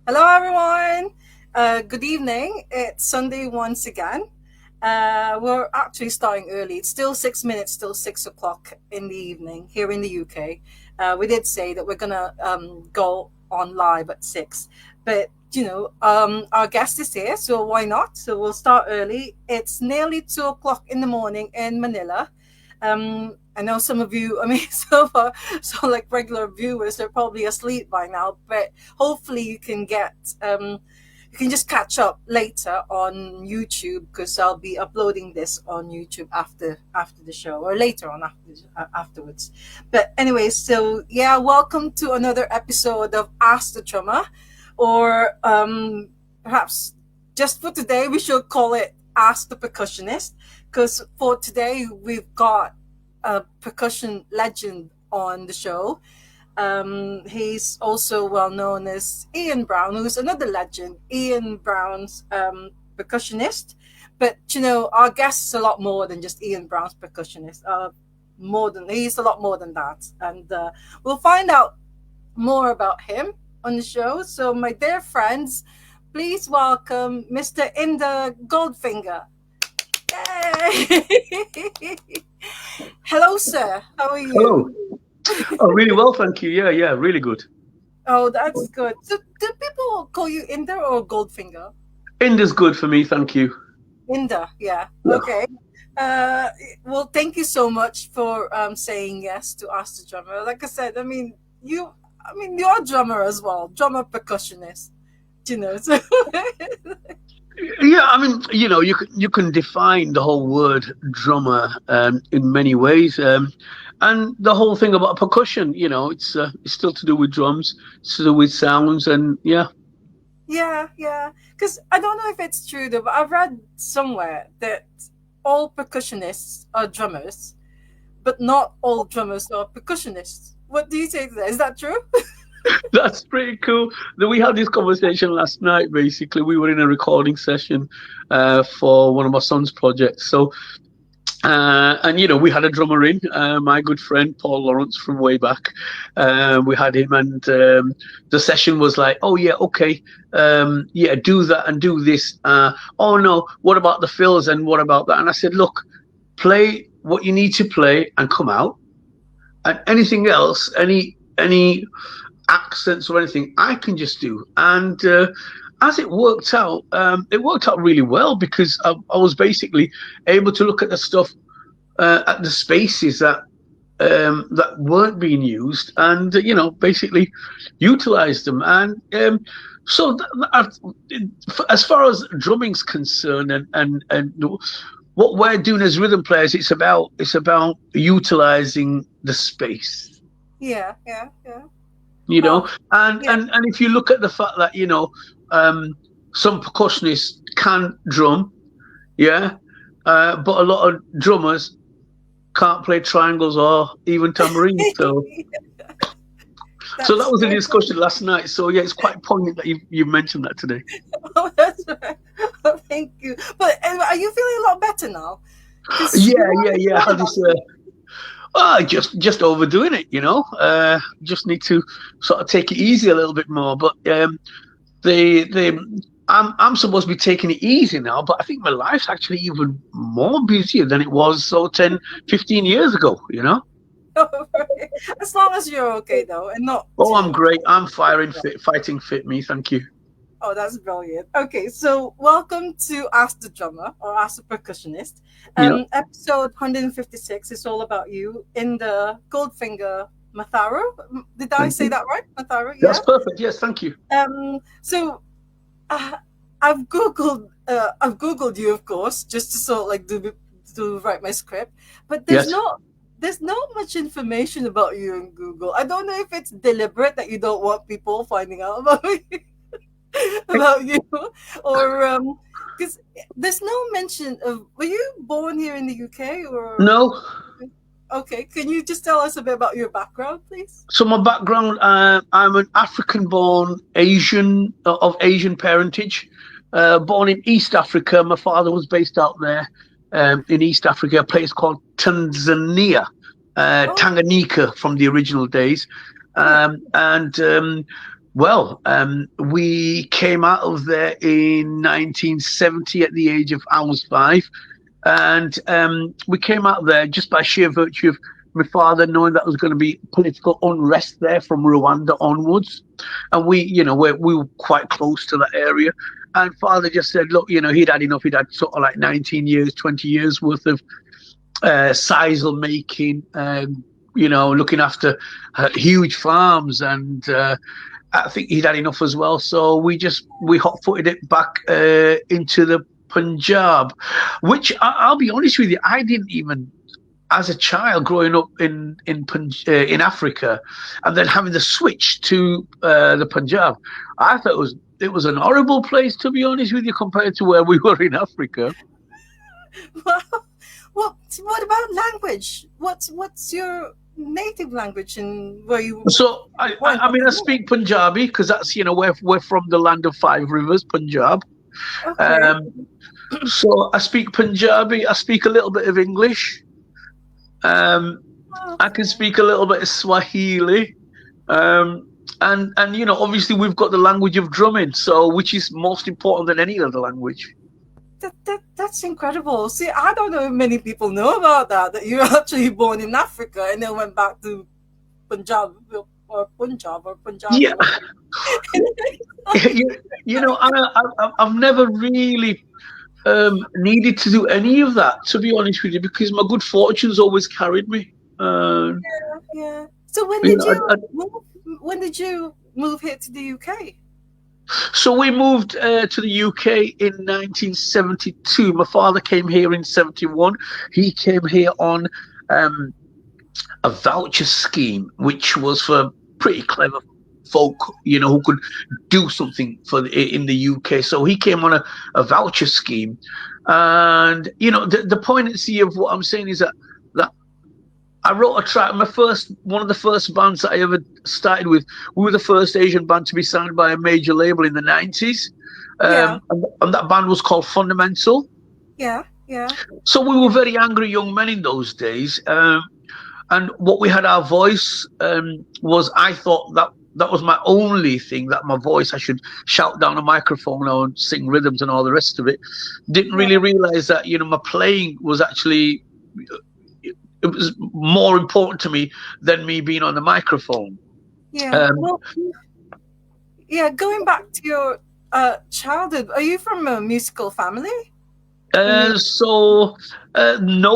Hello, everyone. Good evening. It's Sunday once again. We're actually starting early. It's still 6 minutes, still 6 o'clock in the evening here in the UK. We did say that we're gonna go on live at 6, but our guest is here, so why not? So we'll start early. It's nearly 2 o'clock in the morning in Manila. I know some of you, I mean, so like regular viewers, they're probably asleep by now, but hopefully you can just catch up later on YouTube because I'll be uploading this on YouTube after the show or later on afterwards. But anyway, so yeah, welcome to another episode of Ask the Drummer, or perhaps just for today we should call it Ask the Percussionist, because for today we've got a percussion legend on the show. He's also well known as Ian Brown, who's another legend. Ian Brown's percussionist, but our guest is a lot more than just Ian Brown's percussionist. He's a lot more than that, and we'll find out more about him on the show. So, my dear friends, please welcome Mr. Inder Goldfinger. Yay! Hello, sir. How are Hello. you? Oh, really well, thank you. Yeah, really good. Oh, that's good. So, do people call you Inder or Goldfinger? Inder's good for me, thank you. Inder, yeah. Yeah. Okay. Uh, well, thank you so much for saying yes to Ask the Drummer. Like I said, you're a drummer as well, drummer percussionist. So Yeah, I mean, you can define the whole word drummer in many ways, and the whole thing about percussion, it's still to do with drums, it's to do with sounds, and yeah. yeah. Because I don't know if it's true though, but I've read somewhere that all percussionists are drummers, but not all drummers are percussionists. What do you say to that? Is that true? That's pretty cool. We had this conversation last night. Basically, we were in a recording session for one of my son's projects. So, and we had a drummer in, my good friend Paul Lawrence from way back. We had him, and the session was like, "Oh yeah, okay, yeah, do that and do this." Oh no, what about the fills and what about that? And I said, "Look, play what you need to play and come out, and anything else, any accents or anything, I can just do." And as it worked out really well because I was basically able to look at the stuff, at the spaces that weren't being used, and basically utilize them. And so, as far as drumming's concerned, and what we're doing as rhythm players, it's about utilizing the space. Yeah. you Oh, know and yeah. and and if you look at the fact that some percussionists can drum, yeah, but a lot of drummers can't play triangles or even tambourine. So That's that was a true. discussion last night, so yeah, it's quite poignant that you mentioned that today. Oh, that's right. Oh, thank you. But are you feeling a lot better now? Because Yeah, you yeah, weren't yeah, I feeling had that this good. just overdoing it, just need to sort of take it easy a little bit more. But the I'm supposed to be taking it easy now, but I think my life's actually even more busier than it was 15 years ago. As long as you're okay though, and not Oh, I'm too. great. I'm fighting fit, me. Thank you. Oh, that's brilliant. Okay, so welcome to Ask the Drummer or Ask the Percussionist. Yeah. Episode 156 is all about you in the Goldfinger Matharu. Did I Thank say you. that right? Matharu, That's yeah. perfect. Yes, thank you. So uh, I've googled you, of course, just to sort of like to write my script, but Yes. there's not much information about you in Google. I don't know if it's deliberate that you don't want people finding out about about you, or because there's no mention of. Were you born here in the UK or? No. Okay, can you just tell us a bit about your background, please? So my background, I'm an African-born Asian of Asian parentage, born in East Africa. My father was based out there in East Africa, a place called Tanzania, Oh, Tanganyika from the original days, oh, and Well, we came out of there in 1970 at the age of, I was 5. And we came out there just by sheer virtue of my father knowing that there was going to be political unrest there from Rwanda onwards. And we were quite close to that area. And father just said, look, he'd had enough. He'd had sort of like 19 years, 20 years worth of sisal making, looking after huge farms. And I think he'd had enough as well. So we hot-footed it back into the Punjab, which I'll be honest with you, I didn't even, as a child growing up in Africa, and then having the switch to the Punjab, I thought it was an horrible place, to be honest with you, compared to where we were in Africa. Well, what about language? What's your native language and where you? So I speak Punjabi because that's we're from the land of 5 rivers, Punjab. Okay. So I speak Punjabi. I speak a little bit of English. I can speak a little bit of Swahili. And obviously we've got the language of drumming, so which is most important than any other language. That's incredible. See, I don't know if many people know about that you're actually born in Africa and then went back to Punjab or Punjabi. Yeah. I've never really needed to do any of that, to be honest with you, because my good fortune's always carried me. Yeah. So when did you move here to the UK? So we moved to the UK in 1972. My father came here in 71. He came here on a voucher scheme, which was for pretty clever folk, who could do something in the UK. So he came on a voucher scheme. And, the poignancy of what I'm saying is that I wrote a track. One of the first bands that I ever started with. We were the first Asian band to be signed by a major label in the 90s. And that band was called Fundamental. Yeah. So we were very angry young men in those days. And what we had our voice was, I thought that was my only thing, that my voice, I should shout down a microphone or sing rhythms and all the rest of it. Didn't really realize that, my playing was actually, it was more important to me than me being on the microphone. Yeah. Going back to your childhood, are you from a musical family? No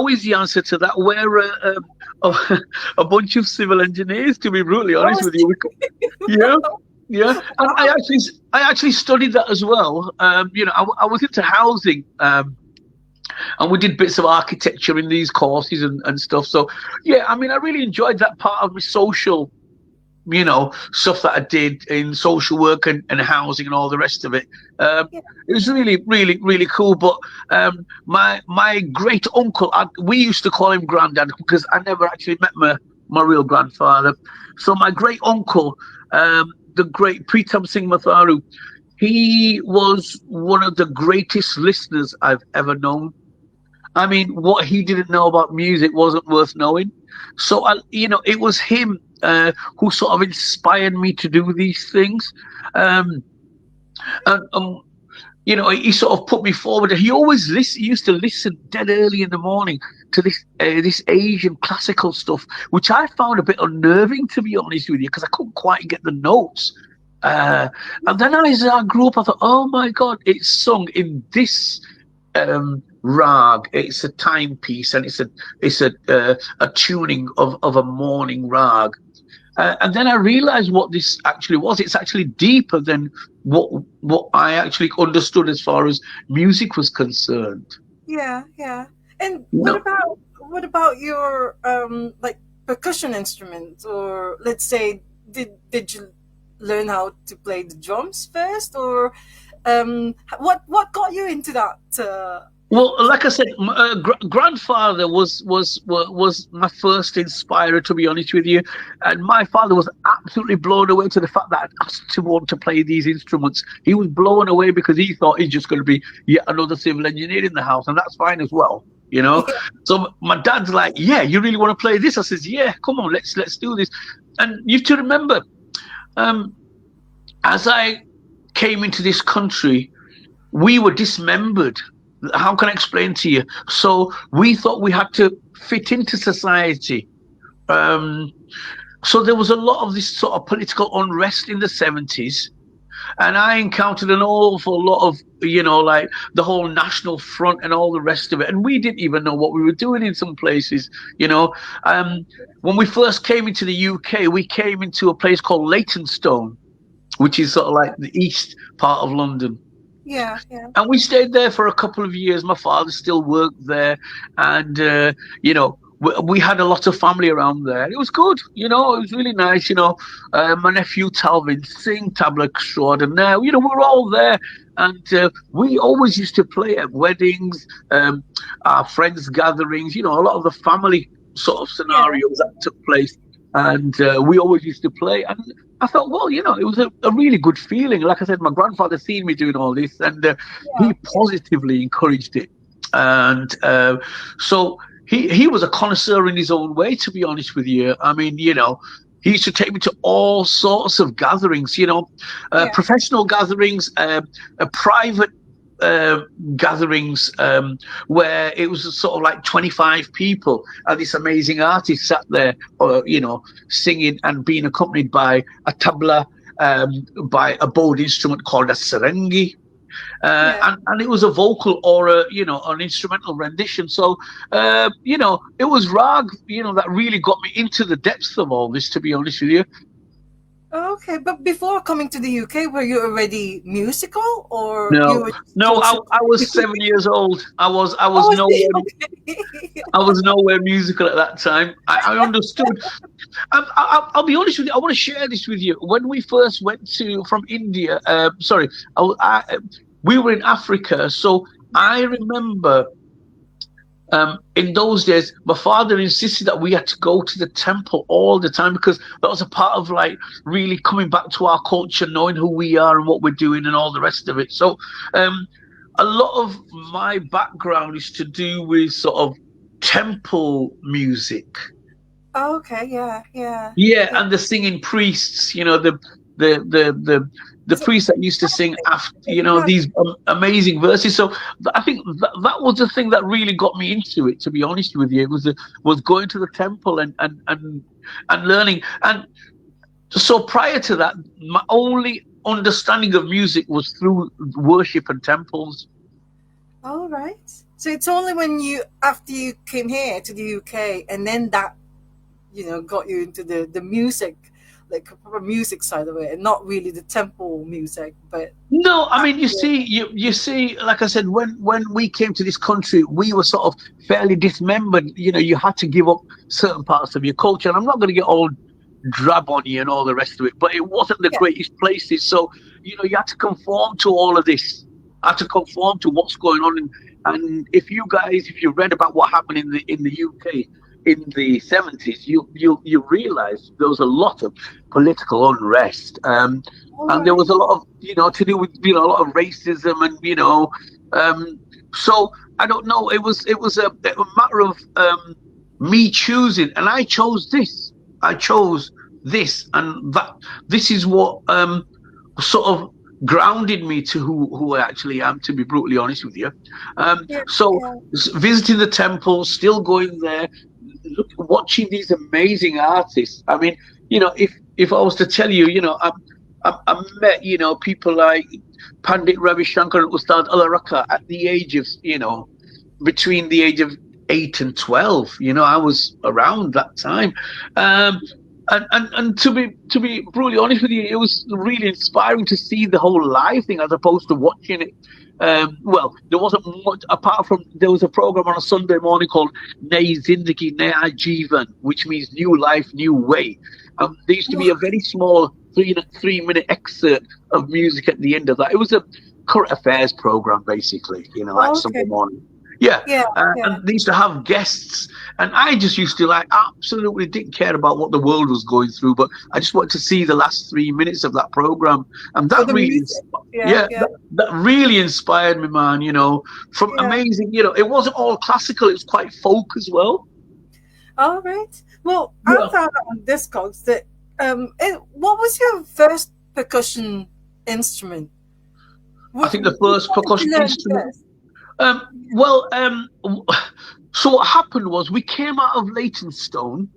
is the answer to that. We're a bunch of civil engineers, to be brutally honest with you. Yeah. And I actually studied that as well. I was into housing. And we did bits of architecture in these courses and stuff. So, I really enjoyed that part of my social, stuff that I did in social work and housing and all the rest of it. It was really, really, really cool. But my great uncle, we used to call him Granddad because I never actually met my real grandfather. So my great uncle, the great Pritam Singh Matharu, he was one of the greatest listeners I've ever known. I mean, what he didn't know about music wasn't worth knowing. So, it was him who sort of inspired me to do these things. He sort of put me forward. He always used to listen dead early in the morning to this Asian classical stuff, which I found a bit unnerving, to be honest with you, because I couldn't quite get the notes. And then as I grew up, I thought, oh my God, it's sung in this rag. It's a timepiece, and it's a tuning of a morning rag. And then I realized what this actually was. It's actually deeper than what I actually understood as far as music was concerned. Yeah. And what about your like percussion instruments, or let's say, did you learn how to play the drums first, or what got you into that? Well, like I said, my grandfather was my first inspirer, to be honest with you. And my father was absolutely blown away to the fact that I'd asked to want to play these instruments. He was blown away because he thought he's just going to be yet another civil engineer in the house, and that's fine as well, So my dad's like, yeah, you really want to play this? I says, yeah, come on, let's do this. And you have to remember, as I came into this country, we were dismembered. How can I explain to you? So we thought we had to fit into society. Um, so there was a lot of this sort of political unrest in the 70s. And I encountered an awful lot of, like the whole National Front and all the rest of it. And we didn't even know what we were doing in some places, you know. Um, when we first came into the UK, we came into a place called Leytonstone, which is sort of like the east part of London. Yeah, yeah, And we stayed there for a couple of years. My father still worked there, and we had a lot of family around there. It was good, it was really nice. My nephew Talvin, sing tabla extraordinaire. We were all there, and we always used to play at weddings, our friends' gatherings. A lot of the family sort of yeah, scenarios that took place, and we always used to play. And I thought, well, it was a really good feeling. Like I said, my grandfather seen me doing all this, and yeah, he positively encouraged it. And so he was a connoisseur in his own way, to be honest with you. I mean, he used to take me to all sorts of gatherings, yeah, professional gatherings, private gatherings, where it was sort of like 25 people and this amazing artist sat there, singing and being accompanied by a tabla, by a bowed instrument called a sarangi. yeah. And it was a vocal or an instrumental rendition. So it was rag, that really got me into the depths of all this, to be honest with you. Okay, but before coming to the UK, were you already musical, or you No, were no, chosen? I was 7 years old. I was Oh, I see. nowhere. Okay. I was nowhere musical at that time. I understood. I'll be honest with you. I want to share this with you. When we first went from India, sorry, we were in Africa. So I remember, in those days, my father insisted that we had to go to the temple all the time because that was a part of like really coming back to our culture, knowing who we are and what we're doing and all the rest of it. So a lot of my background is to do with sort of temple music. Okay, yeah, yeah, Yeah, yeah. and the singing priests, the priests that used to sing after, these Exactly. amazing verses. So I think that was the thing that really got me into it. To be honest with you, it was going to the temple and learning. And so prior to that, my only understanding of music was through worship and temples. All right. So it's only when after you came here to the UK, and then that, got you into the music, like proper music side of it, and not really the temple music, but No, I mean, actual. you see, like I said, when we came to this country, we were sort of fairly dismembered. You had to give up certain parts of your culture, and I'm not going to get all drab on you and all the rest of it, but it wasn't the Yeah, greatest places. So you had to conform to all of this. Had to conform to what's going on, and if you read about what happened in the UK in the 70s, you realize there was a lot of political unrest. all And there right. was a lot of to do with a lot of racism and um, so I don't know. It was a matter of me choosing, and I chose this. I chose this, and that. This is what sort of grounded me to who I actually am. To be brutally honest with you, Yeah, so yeah, visiting the temple, still going there, watching these amazing artists. I mean, if I was to tell you, I met, people like Pandit Ravi Shankar and Ustad Alaraka at the age of, between the age of 8 and 12. I was around that time. Um, and to be brutally honest with you, it was really inspiring to see the whole live thing as opposed to watching it. Well, there wasn't much apart from there was a program on a Sunday morning called Nay Zindagi Naya Jeevan, which means new life, new way. There used to be a very small 3 minute excerpt of music at the end of that. It was a current affairs program, basically, like Sunday okay. morning. Yeah, Yeah, yeah. and they used to have guests, and I just used to like absolutely didn't care about what the world was going through, but I just wanted to see the last 3 minutes of that program, and For that the really, music. Yeah, yeah, yeah, that really inspired me, man. From yeah. amazing, it wasn't all classical; it was quite folk as well. All right. Well, I Yeah. found out on Discogs that what was your first percussion instrument? I think the first Where did percussion you learn instrument. first? Well, so what happened was we came out of Leytonstone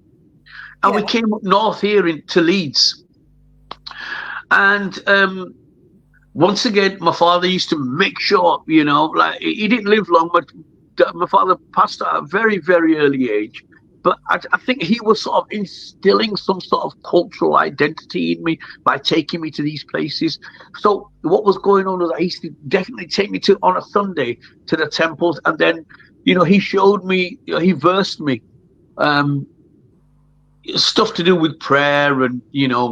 and we Yeah, came up north here into Leeds. And once again, my father used to make sure, like he didn't live long, but my father passed at a very, very early age. But I think he was sort of instilling some sort of cultural identity in me by taking me to these places. So what was going on was I used to definitely take me to on a Sunday to the temples, and then he showed me, he versed me. Um, Stuff to do with prayer and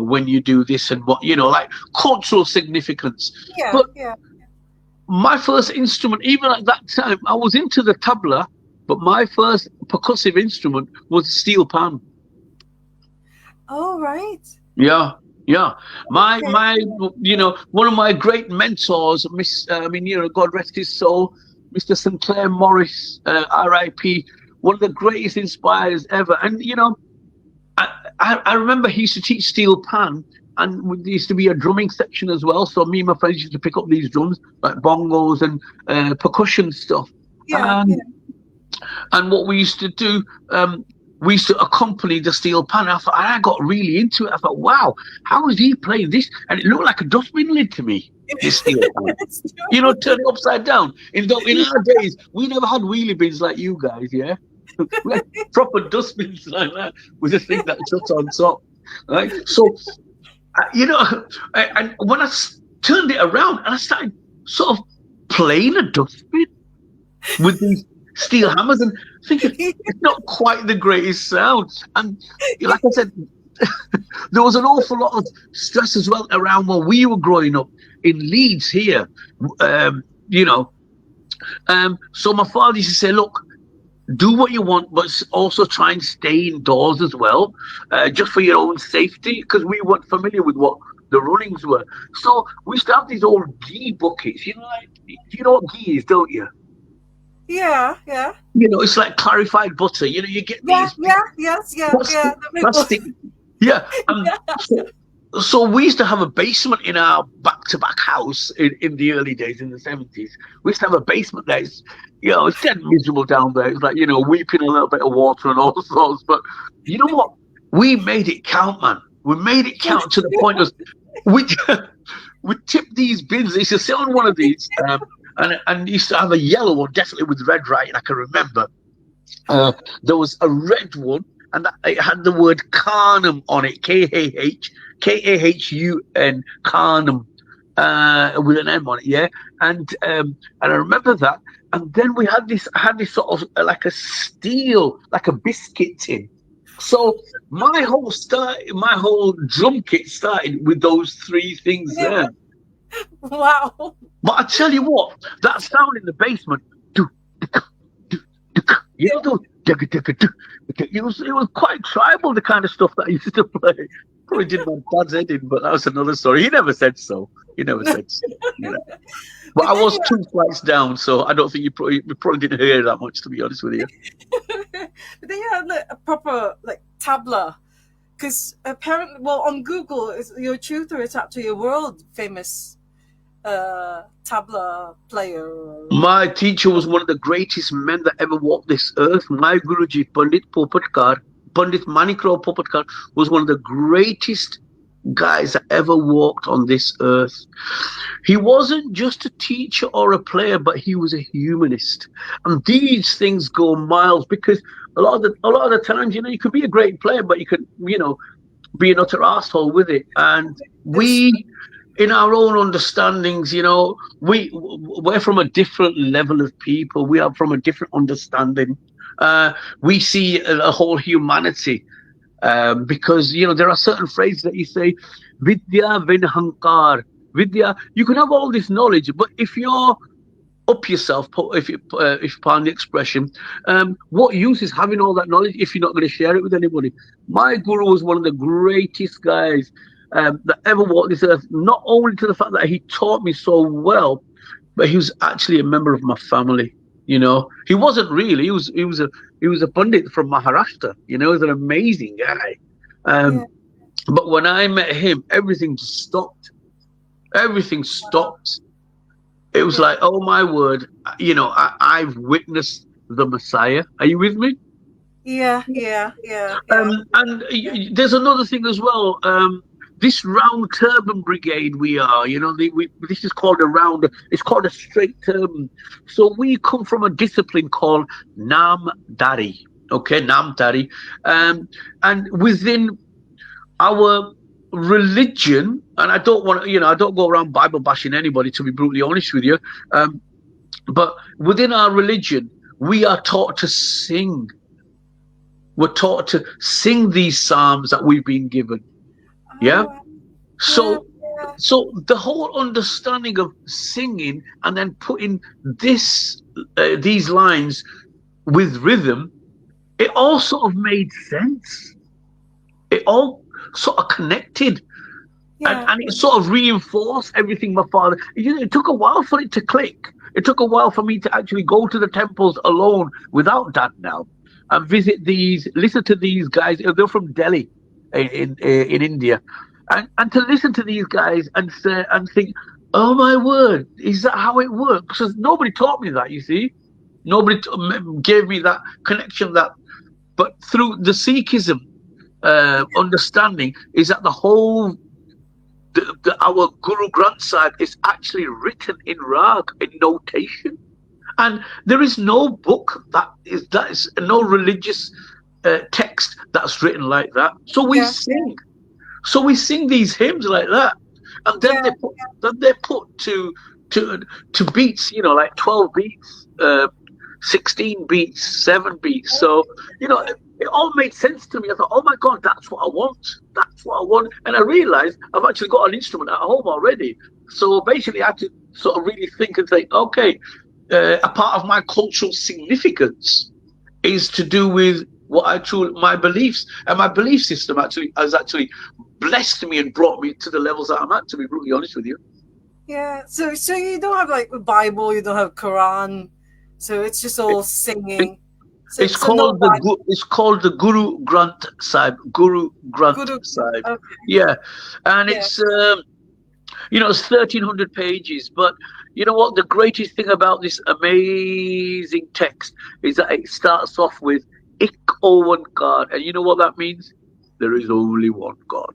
when you do this and what like cultural significance. yeah, But yeah. my first instrument, even at that time, I was into the tabla, but my first percussive instrument was steel pan. Oh, right. Yeah, yeah. Okay. My one of my great mentors, God rest his soul, Mr. Sinclair Morris, R.I.P., one of the greatest inspirers ever. And I remember he used to teach steel pan, and there used to be a drumming section as well. So me and my friends used to pick up these drums, like bongos and percussion stuff. Yeah, yeah. And what we used to do, we used to accompany the steel pan. I got really into it. I thought, wow, how is he playing this? And it looked like a dustbin lid to me, this steel pan. It's true. Turn it upside down. In our days, we never had wheelie bins like you guys, yeah? We had proper dustbins like that with a thing that shuts on top, right? So, and when I turned it around and I started sort of playing a dustbin with these steel hammers and thinking it's not quite the greatest sound. And like I said, there was an awful lot of stress as well around when we were growing up in Leeds here. So my father used to say, look, do what you want, but also try and stay indoors as well, just for your own safety, because we weren't familiar with what the runnings were. So we used to have these old ghee buckets, like, you know what ghee is, don't you? Yeah, yeah. It's like clarified butter. You get Yeah, these yeah, yes, yeah, plastic, yeah. The people. plastic. Yeah. So we used to have a basement in our back-to-back house in the early days in the 70s. We used to have a basement there. It's dead miserable down there. It's like, weeping a little bit of water and all sorts. But you know what? We made it count, man. We made it count to the point of we tipped these bins. They used to sit on one of these, and used to have a yellow one, definitely with red writing. I can remember. There was a red one, and it had the word Carnum on it, Kahun, Carnum, with an M on it, yeah. And I remember that. And then we had this sort of like a steel, like a biscuit tin. So my whole drum kit started with those three things Yeah. there. Wow. But I tell you what, that sound in the basement, it was quite tribal, the kind of stuff that I used to play. Probably did my dad's head in, but that was another story. He never said so. But But I then was you 2 flights down, so I don't think you probably didn't hear that much, to be honest with you. but then you had like a proper like tabla, because apparently, well, on Google, your tutor is actually a world famous tabla player. My teacher was one of the greatest men that ever walked this earth. My Guruji, Pandit Manikro Popatkar, was one of the greatest guys that ever walked on this earth. He wasn't just a teacher or a player, but he was a humanist. And these things go miles, because a lot of the times, you could be a great player, but you could, be an utter asshole with it. And we, in our own understandings, we're from a different level of people. We are from a different understanding. We see a whole humanity. Because there are certain phrases that you say, Vidya Vinhankar. Vidya, you can have all this knowledge, but if you're up yourself, if you pardon the expression, what use is having all that knowledge if you're not going to share it with anybody? My guru was one of the greatest guys that ever walked this earth. Not only to the fact that he taught me so well, but he was actually a member of my family. He wasn't really. He was a pundit from Maharashtra. He was an amazing guy. Yeah. But when I met him, everything just stopped. Everything stopped. It was like, oh my word, I've witnessed the Messiah. Are you with me? Yeah, yeah, yeah, yeah, And there's another thing as well. This round turban brigade we are, this is called a round. It's called a straight turban. So we come from a discipline called Nam Dari. Okay, Nam Dari, and within our religion, and I don't want to, I don't go around Bible bashing anybody, to be brutally honest with you. But within our religion, we are taught to sing. We're taught to sing these psalms that we've been given. Yeah. oh, yeah, So, yeah, so the whole understanding of singing and then putting these lines with rhythm, it all sort of made sense. It all sort of connected. yeah, And it sort of reinforced everything my father. It took a while for it to click. It took a while for me to actually go to the temples alone without dad now and visit listen to these guys. They're from Delhi in India, and to listen to these guys and say and think, oh my word, is that how it works? Because nobody taught me that. You see, nobody gave me that connection. But through the Sikhism understanding is that the whole our Guru Granth Sahib is actually written in rag, in notation, and there is no book that is no religious text that's written like that. So we yeah, sing, these hymns like that, and then yeah, they put to beats, like 12 beats, 16 beats, 7 beats. So it all made sense to me. I thought, oh my God, that's what I want. That's what I want. And I realized I've actually got an instrument at home already. So basically, I had to sort of really think and say, okay, a part of my cultural significance is to do with my beliefs. And my belief system has blessed me and brought me to the levels that I'm at, to be brutally honest with you. yeah. So you don't have like a Bible, you don't have Quran, so it's just all singing. So It's so no called Bible. it's called the Guru Granth Sahib. Guru Granth Guru. Sahib. Okay. Yeah, and Yeah. it's 1,300 pages. But you know what? The greatest thing about this amazing text is that it starts off with Ik Owen God, and you know what that means? There is only one God.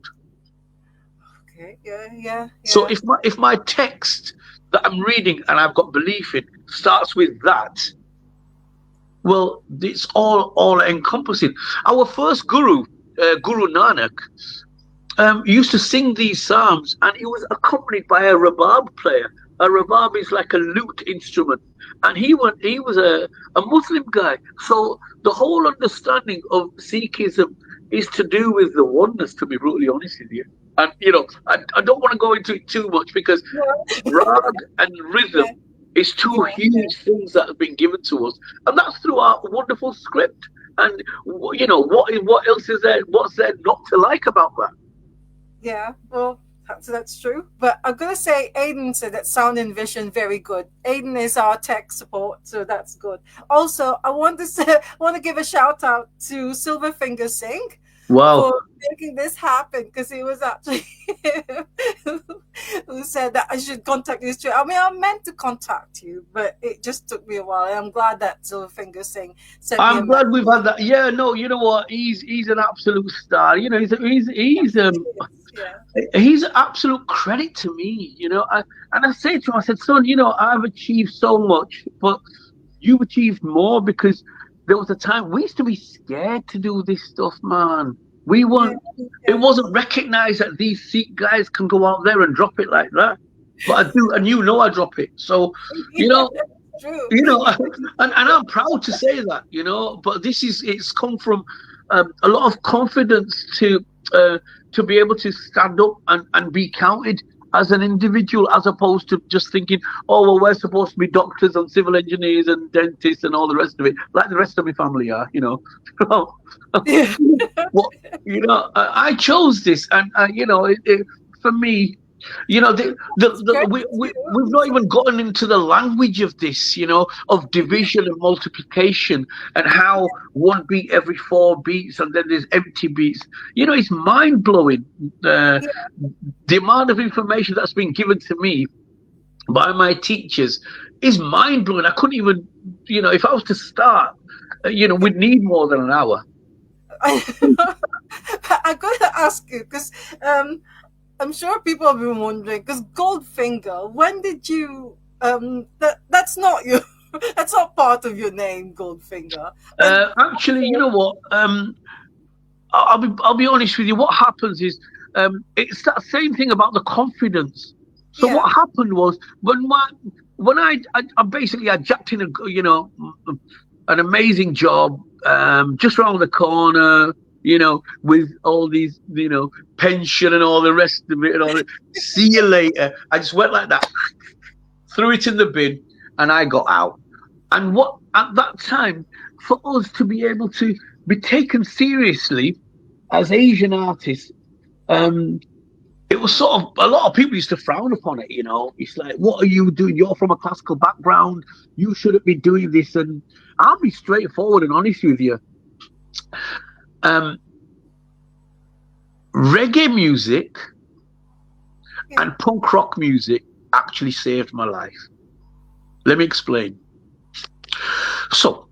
Okay. Yeah. Yeah. So Yeah. if my text that I'm reading and I've got belief in starts with that, well, it's all encompassing. Our first guru, Guru Nanak, used to sing these psalms, and he was accompanied by a rabab player. A rabab is like a lute instrument, and he was a Muslim guy. So the whole understanding of Sikhism is to do with the oneness. To be brutally honest with you, and I don't want to go into it too much because rag and rhythm Yeah. is two Yeah. huge things that have been given to us, and that's through our wonderful script. And what else is there? What's there not to like about that? Yeah. Well, that's true. But I'm gonna say Aiden said that sound and vision very good. Aiden is our tech support, so that's good. Also, I want to say, want to give a shout out to Silverfinger Singh Wow. for making this happen because he was actually who said that I should contact you straight. I mean, I meant to contact you, but it just took me a while. And I'm glad that Silverfinger Singh sent me a I'm message. glad we've had that. Yeah, no, you know what? He's an absolute star. Yeah, He's an absolute credit to me. And I say to him, I said, son, I've achieved so much, but you've achieved more because there was a time we used to be scared to do this stuff, man. We yeah, weren't. It yeah. wasn't recognized that these Sikh guys can go out there and drop it like that. But I do, and I drop it. So, you Yeah, know, true. and I'm proud to say that, but it's come from a lot of confidence to be able to stand up and be counted as an individual, as opposed to just thinking, oh, well, we're supposed to be doctors and civil engineers and dentists and all the rest of it, like the rest of my family are. Yeah. Well, I chose this, and for me, You know, Great. we've not even gotten into the language of this, you know, of division and multiplication and how one beat every four beats and then there's empty beats. You know, it's mind blowing. Yeah. The amount of information that's been given to me by my teachers is mind blowing. I couldn't even, you know, if I was to start, you know, we'd need more than an hour. I'm going to ask you because I'm sure people have been wondering because Goldfinger, when did you that's not you that's not part of your name, Goldfinger. Actually, you know what? I'll be honest with you. What happens is it's that same thing about the confidence. So Yeah. what happened was when I basically I jacked in an amazing job just around the corner, you know, with all these, you know, pension and all the rest of it and all that. See you later. I just went like that, threw it in the bin, and I got out. And what at that time, for us to be able to be taken seriously as Asian artists, it was sort of a lot of people used to frown upon it. You know, it's like, what are you doing? You're from a classical background. You shouldn't be doing this. And I'll be straightforward and honest with you. Um, Reggae music and punk rock music actually saved my life. Let me explain. So,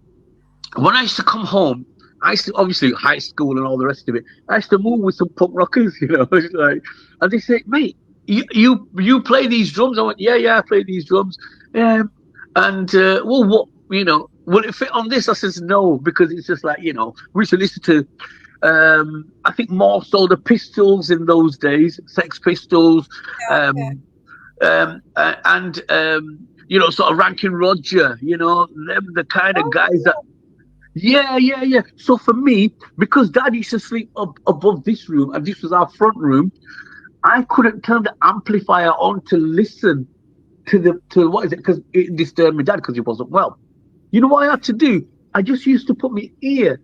when I used to come home, I used to, obviously, high school and all the rest of it, I used to move with some punk rockers, you know. It's like, and they say, mate, you play these drums? I went, yeah, I play these drums. Well, what, you know, will it fit on this? I says, no, because it's just like, you know, we used to listen to, I think more so the Pistols in those days, Sex Pistols, you know, sort of Rankin Roger, you know, them the kind of guys that. Yeah. So for me, because Dad used to sleep up above this room, and this was our front room, I couldn't turn the amplifier on to listen to what is it? Because it disturbed my dad because he wasn't well. You know what I had to do? I just used to put my ear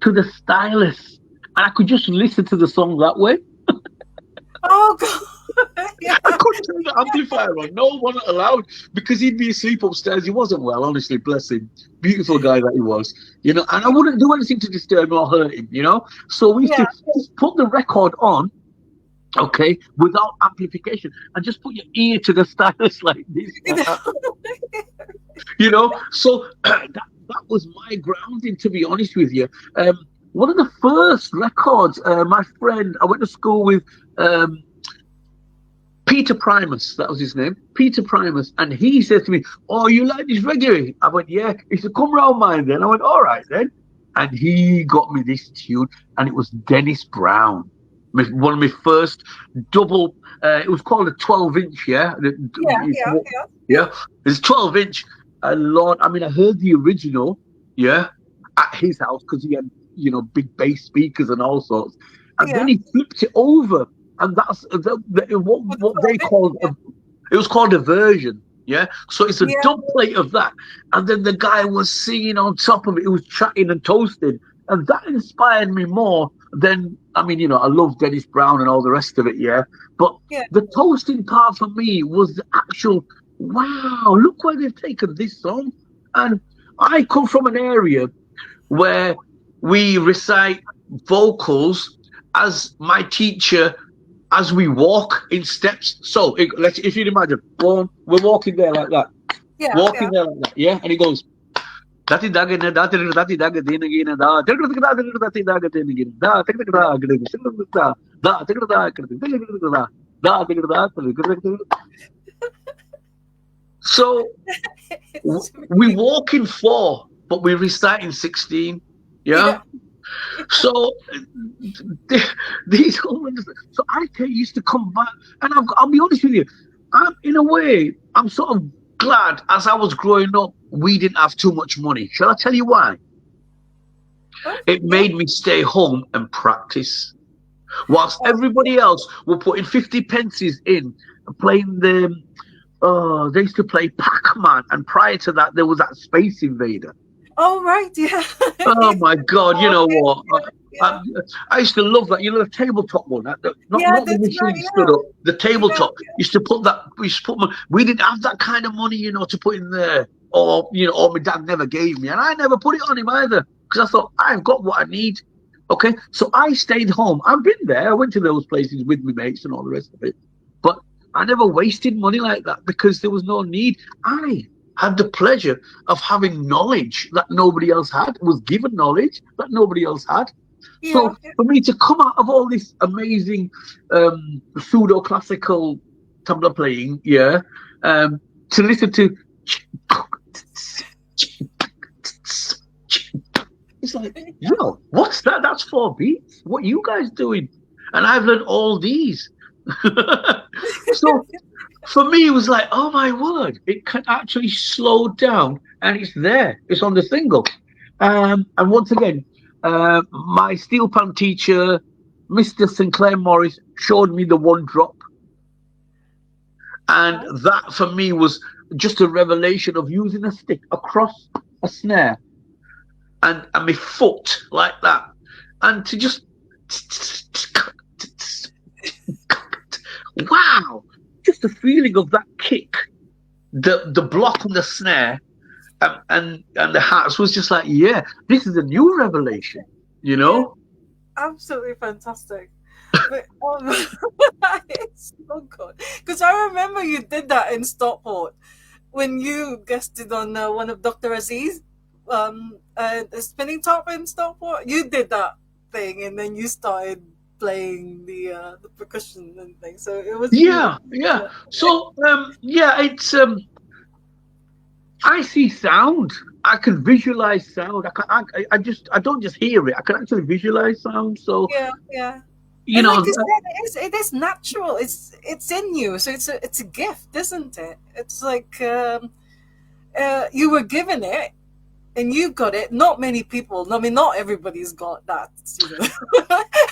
to the stylus, and I could just listen to the song that way. Oh God. Yeah. I couldn't turn the amplifier on. No one allowed because he'd be asleep upstairs. He wasn't well, honestly, bless him. Beautiful guy that he was, you know. And I wouldn't do anything to disturb him or hurt him, you know. So we used to just put the record on, okay, without amplification, and just put your ear to the stylus like this, you know. So that was my grounding, to be honest with you. One of the first records, my friend, I went to school with. Peter Primus, that was his name, Peter Primus, and he said to me, "Oh, you like this reggae?" I went, "Yeah." He said, "Come round mine then." I went, "All right then," and he got me this tune, and it was Dennis Brown, one of my first double. It was called a 12-inch, yeah. It's 12-inch. Lord, I mean, I heard the original, yeah, at his house because he had, you know, big bass speakers and all sorts, and then he flipped it over. And that's what they called it was called a version, yeah. So it's a dub plate of that, and then the guy was singing on top of it. He was chatting and toasting, and that inspired me more than, I mean, you know, I love Dennis Brown and all the rest of it, yeah. But the toasting part for me was the actual wow. Look where they've taken this song, and I come from an area where we recite vocals as my teacher. As we walk in steps, so if you imagine, we're walking there like that, there like that, yeah, and he goes, so we walk in 4, but we recite in 16, yeah. So these so I used to come back, and I'll be honest with you, in a way I'm sort of glad as I was growing up we didn't have too much money. Shall I tell you why? It made me stay home and practice, whilst everybody else were putting 50 pences in playing they used to play Pac-Man, and prior to that there was that Space Invader. Oh right, yeah. Oh my God, you know what? yeah, I used to love that. You know, the tabletop one, yeah. not the That's right. machine stood Yeah, up. The yeah, tabletop. Used to put that. We used to put. We didn't have that kind of money, you know, to put in there, or or my dad never gave me, and I never put it on him either because I thought I've got what I need. Okay, so I stayed home. I've been there. I went to those places with my mates and all the rest of it, but I never wasted money like that because there was no need. I had the pleasure of having knowledge that nobody else had, was given knowledge that nobody else had. yeah. So for me to come out of all this amazing pseudo classical tabla playing, yeah, to listen to it's like, yo, what's that? That's 4 beats. What you guys doing? And I've learned all these. So for me, it was like, oh my word, it can actually slow down and it's there. It's on the single. And once again, my steel pan teacher, Mr. Sinclair Morris, showed me the one drop. And that for me was just a revelation of using a stick across a snare and my foot like that. And to just wow, just the feeling of that kick, the block on the snare, and the hats was just like, yeah, this is a new revelation, you Yeah, know. absolutely fantastic. But it's so good because I remember you did that in Stockport when you guested on one of Dr. Aziz, the spinning top in Stockport. You did that thing, and then you started playing the percussion and things. So it was Yeah, beautiful. yeah. Yeah, So yeah, it's I see sound. I can visualize sound. I don't just hear it. I can actually visualize sound. So yeah, yeah. you And know, like you said, it is natural. It's in you. So it's a gift, isn't it? It's like you were given it and you got it. Not many people. I mean, not everybody's got that. You know,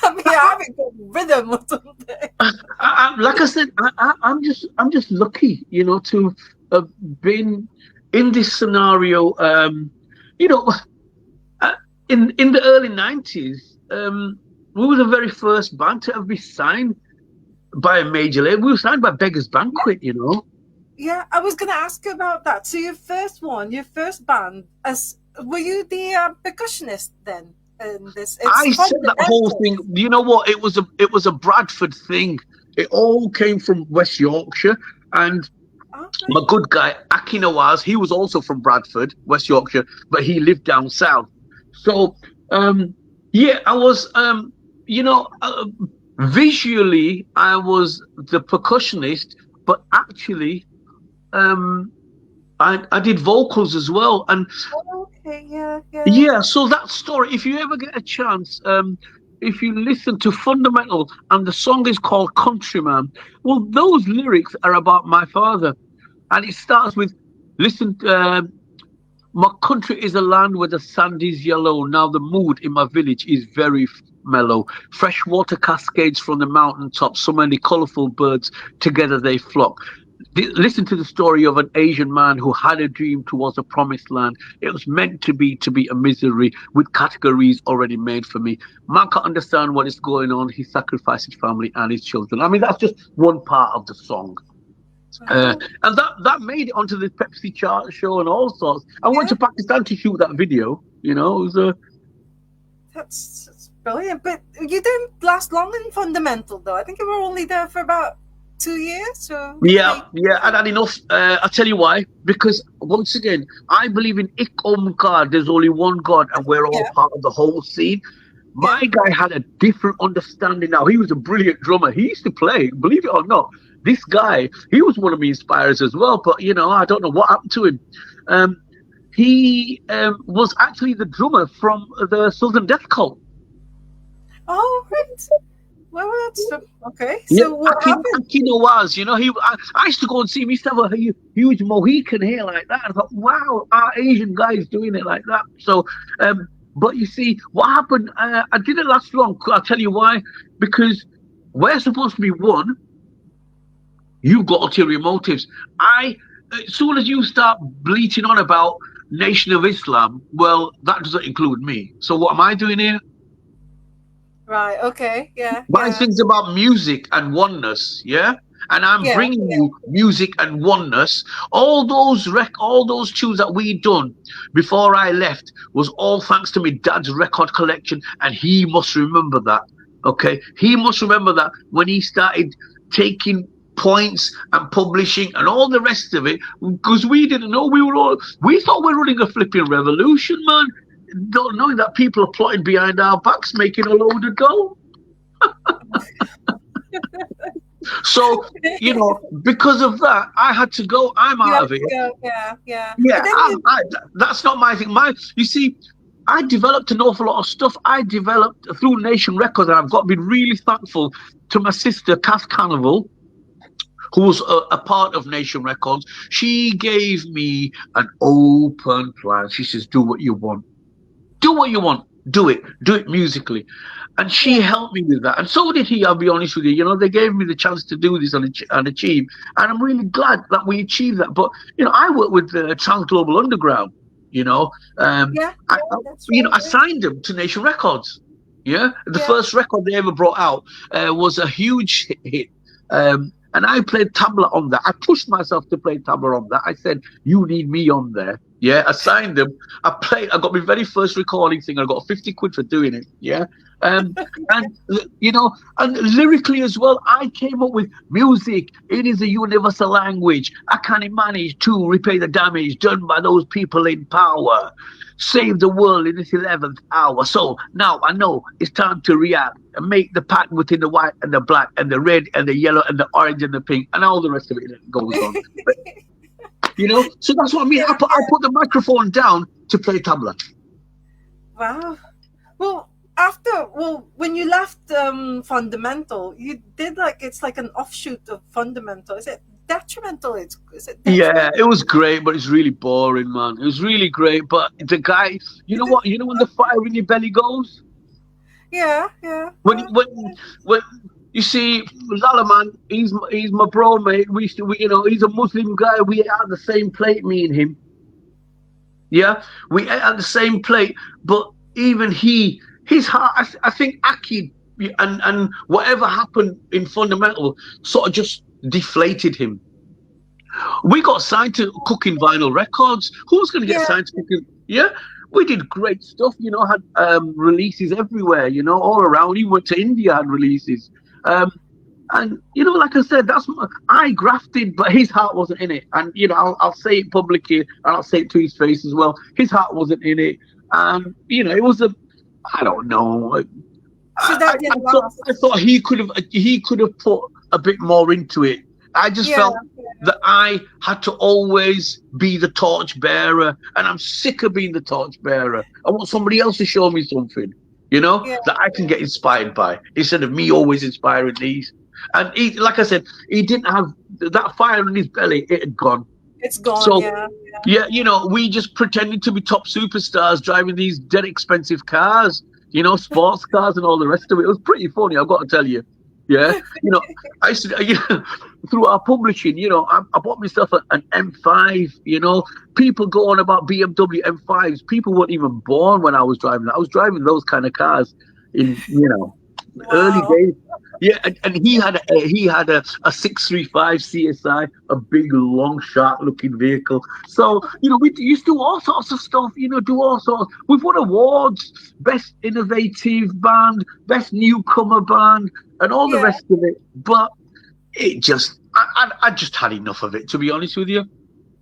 I mean, I haven't got rhythm or something. like I said, I'm just lucky, you know, to have been in this scenario. You know, uh, in the early '90s, we were the very first band to have been signed by a major label. We were signed by Beggars Banquet, you know. Yeah, I was going to ask you about that. So your first one, your first band, as were you the percussionist then? In this, it's I said that whole fundamental. thing. You know what? It was a Bradford thing. It all came from West Yorkshire, and Okay. my good guy Aki Nawaz, he was also from Bradford, West Yorkshire, but he lived down south. So yeah, I was you know visually I was the percussionist, but actually um I did vocals as well. And Okay. Yeah. Yeah. yeah, so that story, if you ever get a chance, if you listen to Fundamental and the song is called Countryman, well, those lyrics are about my father. And it starts with, listen, my country is a land where the sand is yellow. Now the mood in my village is very mellow. Fresh water cascades from the mountain top. So many colorful birds together they flock. Listen to the story of an Asian man who had a dream towards a promised land. It was meant to be a misery with categories already made for me. Man can't understand what is going on. He sacrificed his family and his children. I mean, that's just one part of the song. Oh, And that made it onto the Pepsi chart show and all sorts. I went yeah. to Pakistan to shoot that video. You know, it was That's brilliant. But you didn't last long in fundamental, though. I think you were only there for about 2 years. So yeah, maybe. yeah. I'd had enough. I'll tell you why. Because once again, I believe in Ik Omkar. There's only one God, and we're all Yeah. part of the whole scene. My Yeah. guy had a different understanding now. He was a brilliant drummer. He used to play, believe it or not. This guy, he was one of my inspirers as well. But you know, I don't know what happened to him. Um, he was actually the drummer from the Southern Death Cult. Oh, right. Well, that's okay. Yeah, So what happened? Aquino was, you know, I used to go and see him. He used to have a huge Mohican hair like that. I thought, wow, our Asian guy is doing it like that. So, but you see, what happened? I didn't last long. I'll tell you why. Because we're supposed to be one. You've got ulterior motives. As soon as you start bleating on about Nation of Islam, well, that doesn't include me. So what am I doing here? Right. Okay. Yeah. My Yeah. thing's about music and oneness, yeah? And I'm Yeah. bringing you music and oneness. All those tunes that we done before I left was all thanks to my dad's record collection, and he must remember that. Okay, he must remember that when he started taking points and publishing and all the rest of it, because we didn't know we thought we were running a flipping revolution, man. Not knowing that people are plotting behind our backs, making a load of dough. So, because of that, I had to go. I'm You out have of it. to go. Yeah. Yeah. Yeah, But then you. that's not my thing. You see, I developed an awful lot of stuff. I developed through Nation Records, and I've got to be really thankful to my sister, Kath Carnival, who was a part of Nation Records. She gave me an open plan. She says, do what you want. Do what you want. Do it musically. And she Yeah. helped me with that. And so did he, I'll be honest with you. They gave me the chance to do this and achieve. And I'm really glad that we achieved that. But, I work with Trans Global Underground, you know. Yeah. I, Yeah. That's right. I Yeah. signed them to Nation Records. Yeah. The Yeah. first record they ever brought out was a huge hit. And I played tabla on that. I pushed myself to play tabla on that. I said, you need me on there. Yeah, I signed them. I got my very first recording thing. I got 50 quid for doing it. Yeah. And and lyrically as well, I came up with music. It is a universal language. I can manage to repay the damage done by those people in power. Save the world in this 11th hour. So now I know it's time to react and make the pattern within the white and the black and the red and the yellow and the orange and the pink and all the rest of it that goes on. But, so that's what I mean. Yeah. I put the microphone down to play tabla. Wow. Well, when you left Fundamental, you did it's like an offshoot of Fundamental. Is it detrimental? Is it Yeah, detrimental? it was great, but it's really boring, man. It was really great, but the guy, you know what? You know when the fire in your belly goes? Yeah, yeah, When yeah. when when you see Lalaman, he's my bro, mate. He's a Muslim guy. We ate at the same plate, me and him. Yeah, we ate at the same plate, but even his heart. I think Aki and whatever happened in Fundamental sort of just deflated him. We got signed to Cooking Vinyl Records. Who's going to get Yeah, signed to Cooking? Yeah, we did great stuff. Had releases everywhere. All around. He went to India, had releases. And like I said, I grafted, but his heart wasn't in it. And I'll say it publicly, and I'll say it to his face as well. His heart wasn't in it, and it was I don't know. so I, that I, didn't thought last. I thought he could have put a bit more into it. I just Yeah, felt that I had to always be the torch bearer, and I'm sick of being the torch bearer. I want somebody else to show me something, yeah, that I can get inspired by, instead of me always inspiring these. And like I said, he didn't have that fire in his belly; it had gone. it's gone. So Yeah, yeah, we just pretended to be top superstars driving these dead expensive cars, sports cars and all the rest of it. It was pretty funny, I've got to tell you. Yeah, I used to, through our publishing, I bought myself an M5. People go on about BMW M5s. People weren't even born when I was driving that. I was driving those kind of cars in, early wow. days. Yeah, and he had a 635 CSI, a big long shark looking vehicle. So we used to do all sorts of stuff. Do all sorts. We've won awards: best innovative band, best newcomer band, and all the Yeah. rest of it. But it just, I just had enough of it, to be honest with you.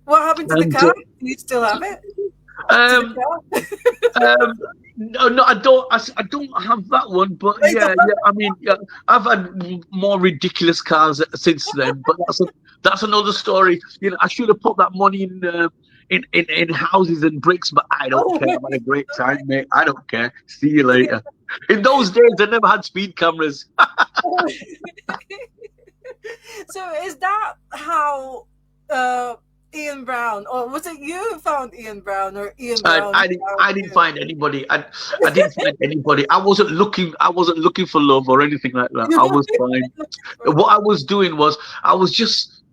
What happened to the And car? Do you still have it? To the um, car? Um, no, I don't. I don't have that one, but I yeah, don't- yeah. I mean, yeah, I've had more ridiculous cars since then, but that's another story. I should have put that money in houses and bricks, but I don't care. I've had a great time, mate. I don't care. See you later. In those days, they never had speed cameras. So is that how Ian Brown, or was it you who found Ian Brown, or Ian Brown I didn't. found I didn't you? find anybody. I didn't find anybody. I wasn't looking. I wasn't looking for love or anything like that. I was fine. What I was doing was I was just.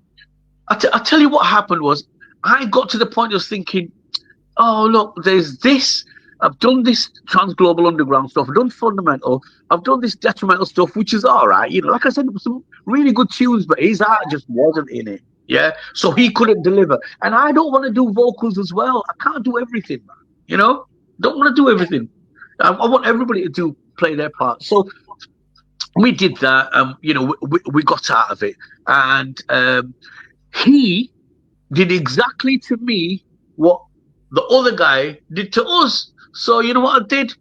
I tell you what happened was I got to the point of thinking, oh look, there's this. I've done this trans-global underground stuff. I've done fundamental. I've done this detrimental stuff, which is all right. Like I said, some really good tunes, but his heart just wasn't in it. Yeah, so he couldn't deliver. And I don't want to do vocals as well. I can't do everything, man. Don't want to do everything. I want everybody to play their part. So we did that. We got out of it, and he did exactly to me what the other guy did to us. So you know what I did?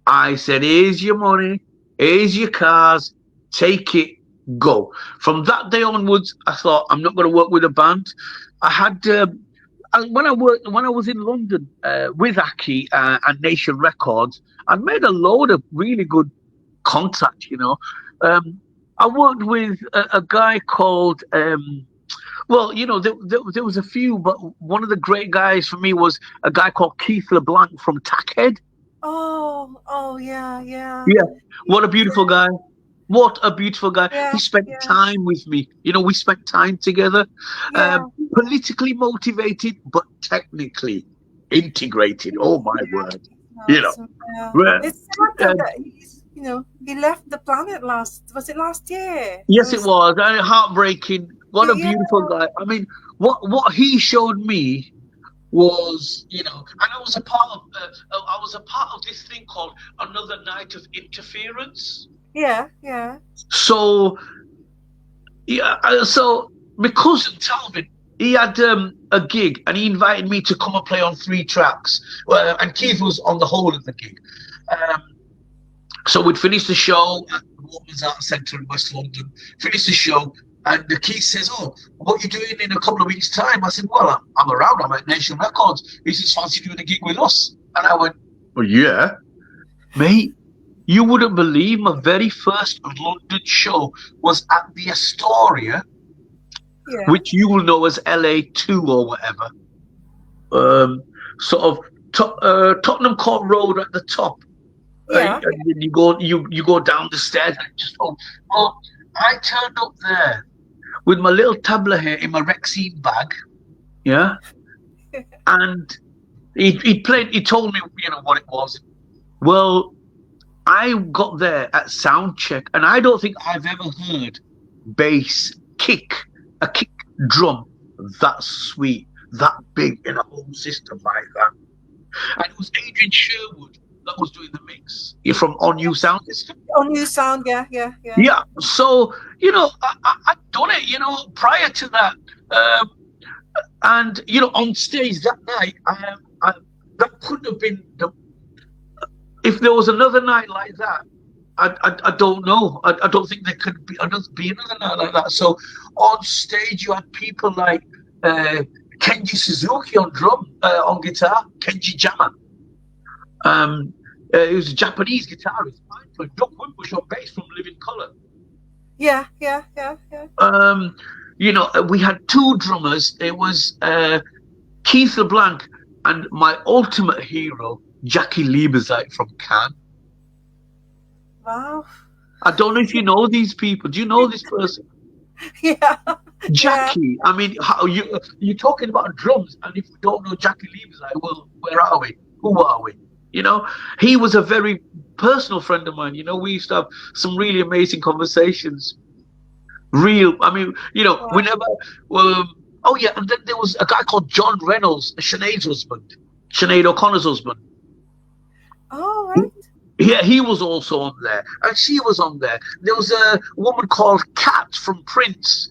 I said, "Here's your money. Here's your cars. Take it, go." From that day onwards, I thought I'm not going to work with a band. I had when I was in London with Aki and Nation Records, I made a load of really good contacts. I worked with a guy called. Well, there was a few, but one of the great guys for me was a guy called Keith LeBlanc from Tackhead. Oh, yeah. Yeah, what a beautiful guy. What a beautiful guy. Yeah, He spent time with me. We spent time together. yeah. Politically motivated, but technically integrated. Oh, my word. Awesome. Yeah. Well, It's sad that he left the planet was it last year? yes, it was. Heartbreaking. What a Yeah. beautiful guy. I mean, what he showed me was, and I was a part of this thing called Another Night of Interference. Yeah. So, my cousin Talvin, he had a gig, and he invited me to come and play on 3 tracks. And Keith was on the whole of the gig. So we'd finished the show at the Women's Arts Centre in West London. Finished the show, and the Keith says, "Oh, what are you doing in a couple of weeks' time?" I said, "Well, I'm around. I'm at Nation Records." He says, "Fancy doing a gig with us?" And I went, "Well, yeah, mate." You wouldn't believe my very first London show was at the Astoria, which you will know as LA2 or whatever. Sort of Tottenham Court Road at the top. And then you go down the stairs and just I turned up there with my little tabla here in my Rexine bag, yeah. And he told me what it was. Well, I got there at sound check, and I don't think I've ever heard bass a kick drum that sweet, that big in a whole system like that. And it was Adrian Sherwood that was doing the mix. You're from On New Sound System? On New Sound, yeah. Yeah. So, I'd done it, prior to that. And, on stage that night, that couldn't have been if there was another night like that, I don't know. I don't think there could be another night like that. So on stage, you had people like Kenji Suzuki on on guitar, Kenji Jama. He was a Japanese guitarist. Doug Wimbush on bass from Living Colour. Yeah. We had 2 drummers. It was Keith LeBlanc and my ultimate hero, Jackie Lieberzeit from Cannes. Wow. I don't know if you know these people. Do you know this person? Yeah. Jackie. I mean, you're talking about drums, and if we don't know Jackie Lieberzeit, well, where are we? Who are we? He was a very personal friend of mine. We used to have some really amazing conversations. We never. Oh yeah, and then there was a guy called John Reynolds, Sinead O'Connor's husband. Oh, right. Yeah, he was also on there, and she was on there. There was a woman called Kat from Prince.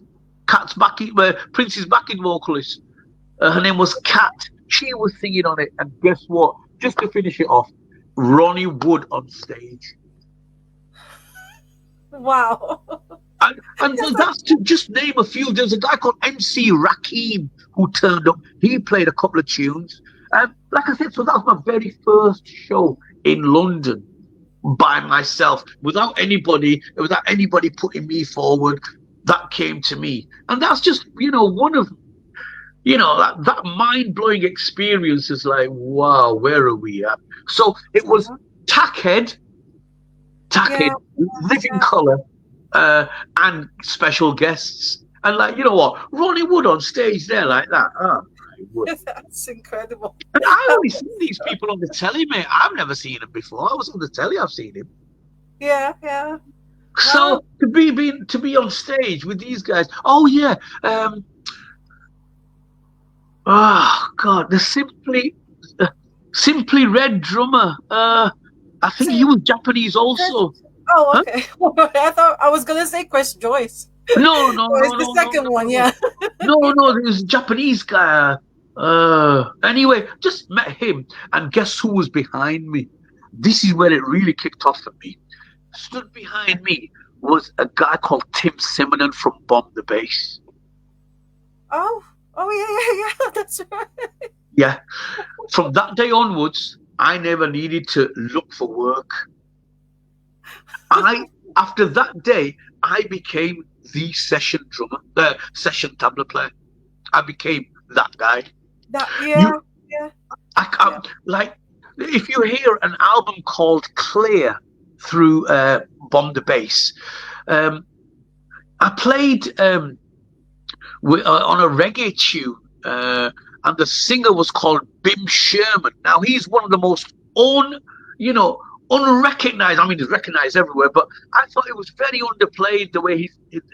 Prince's backing vocalist. Her name was Kat. She was singing on it, and guess what? Just to finish it off, Ronnie Wood on stage. Wow. And that's to just name a few. There's a guy called MC Rakim who turned up. He played a couple of tunes. Like I said, so that was my very first show in London by myself, without anybody putting me forward. That came to me. And that's just, one of, that mind-blowing experience is like, wow, where are we at? So it was Tackhead, Living Colour, and special guests. And like, you know what? Ronnie Wood on stage there like that. Oh, would. That's incredible. And I only seen these people on the telly, mate. I've never seen him before. I was on the telly. I've seen him. Yeah, yeah. So Wow. to be on stage with these guys. Oh yeah. Oh God, the Simply Red drummer. I think he See, was Japanese Chris, also. oh, Huh? okay. I thought I was gonna say Chris Joyce. No, no, Oh, no, it's the no, no, second one, no, yeah. no, no. There was a Japanese guy. Anyway, just met him, and guess who was behind me? This is where it really kicked off for me. Stood behind me was a guy called Tim Simonon from Bomb the Bass. Oh, oh yeah, yeah, yeah. That's right. Yeah. From that day onwards, I never needed to look for work. After that day, I became the session drummer, the session tabla player. I became that guy. That yeah, You, yeah, I yeah. like if you hear an album called Clear through Bomb the Bass, um, I played on a reggae tune, and the singer was called Bim Sherman. Now he's one of the most you know, unrecognized. I mean, he's recognized everywhere, but I thought it was very underplayed the way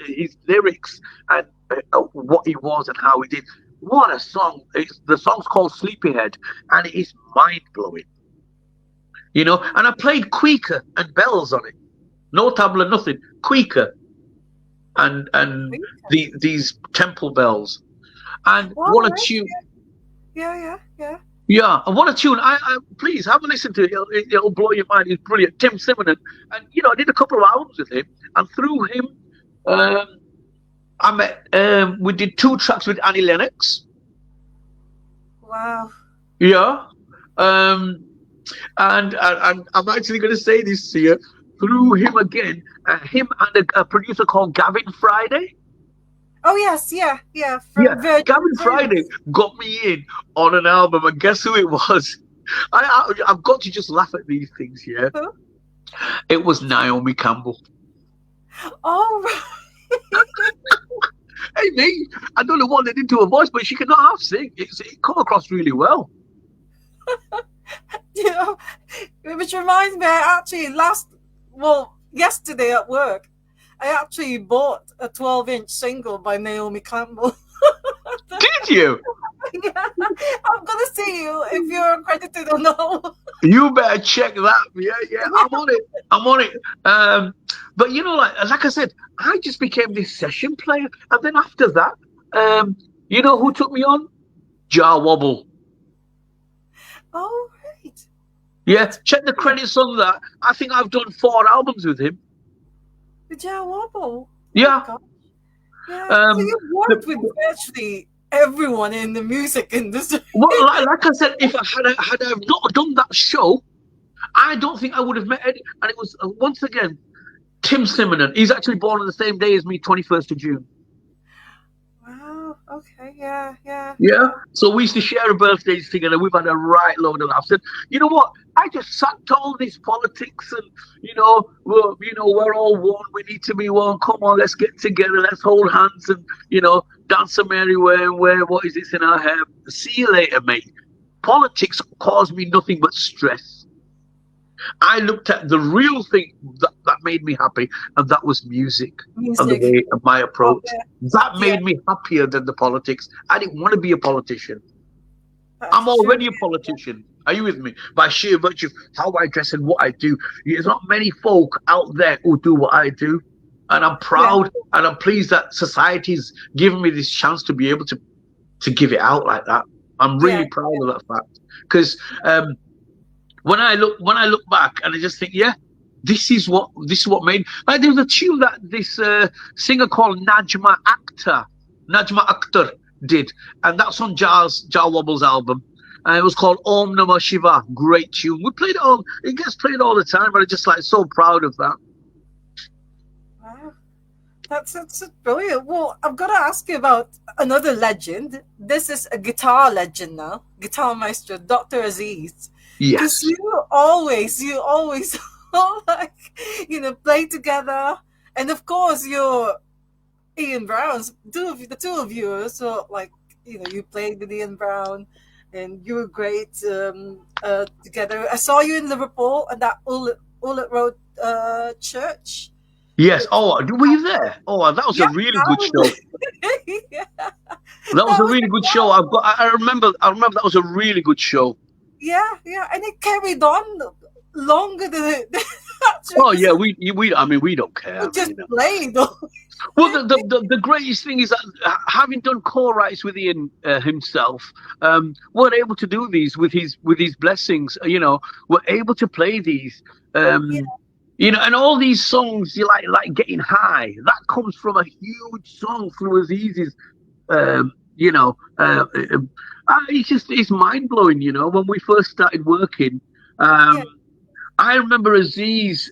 his lyrics and what he was and how he did. What a song! The song's called Sleepyhead, and it is mind blowing. And I played Quaker and bells on it. No tabla, nothing. Quaker and these temple bells. And Well, what a nice. tune! Yeah, yeah, yeah. Yeah, and what a tune! I please have a listen to it. It'll blow your mind. He's brilliant, Tim Simonon. And I did a couple of albums with him, and through him, um, I met. We did 2 tracks with Annie Lennox. Wow. Yeah, and I'm actually going to say this to you through him again. Him and a producer called Gavin Friday. Oh yes, yeah, yeah. Yeah, From Virgin Gavin Friday Records. got me in on an album, and guess who it was? I've got to just laugh at these things here. Who? It was Naomi Campbell. Oh, right. Hey, me, I don't know what they did to her voice, but she could not half sing. It come across really well. You know, which reminds me, I actually yesterday at work, I actually bought a 12-inch single by Naomi Campbell. Did you? Yeah, I'm gonna see you if you're accredited or no. You better check that. Yeah, yeah, I'm on it. I'm on it. But like I said, I just became this session player, and then after that, you know who took me on? Jar Wobble. Oh, right. Yeah, check the credits on that. I think I've done 4 albums with him. The Jar Wobble. Yeah. Oh, yeah. So Um, you worked with virtually everyone in the music industry. well, like I said, if had I not done that show, I don't think I would have met Eddie. And it was once again Tim Simonon. He's actually born on the same day as me, 21st of June. Wow. Okay. Yeah. Yeah. Yeah. So we used to share birthdays together. We've had a right load of laughs. And you know what? I just sat to all this politics and we're all one. We need to be one. Come on, let's get together. Let's hold hands and dance a merry way and wear what is this in our hair. See you later, mate. Politics caused me nothing but stress. I looked at the real thing that made me happy, and that was music. And the way of my approach. Oh, yeah. That made me happier than the politics. I didn't want to be a politician. That's I'm already true. a politician. Are you with me? By sheer virtue of how I dress and what I do. There's not many folk out there who do what I do. And I'm proud and I'm pleased that society's given me this chance to be able to give it out like that. I'm really proud of that fact. Because when I look back and I just think, this is what made. Like there was a tune that this singer called Najma Akhtar did, and that's on Jar Wobble's album, and it was called Om Namah Shiva. Great tune. We played it it gets played all the time, but I'm just like so proud of that. Wow. That's brilliant. Well, I've got to ask you about another legend. This is a guitar legend now, guitar maestro, Dr. Aziz. Yes. Because you always play together, and of course you're Ian Brown's. The two of you are so like you played with Ian Brown, and you were great together. I saw you in Liverpool at that Ullet Road church. Yes. Which, Oh, were you there? Oh, that was yeah, a really that good was, show. yeah, That was that a was really good show. I've got. I remember. I remember that was a really good show. yeah, and it carried on longer than it actually Oh because yeah, we. I mean, we don't care. we I mean, just played. Well, the greatest thing is that having done co-writes with Ian himself, we're able to do these with his blessings. We're able to play these. Yeah, Um, and all these songs, you like getting high. That comes from a huge song through Aziz's. Um, you know, uh, um, it's mind blowing. When we first started working. Um, yeah, I remember Aziz.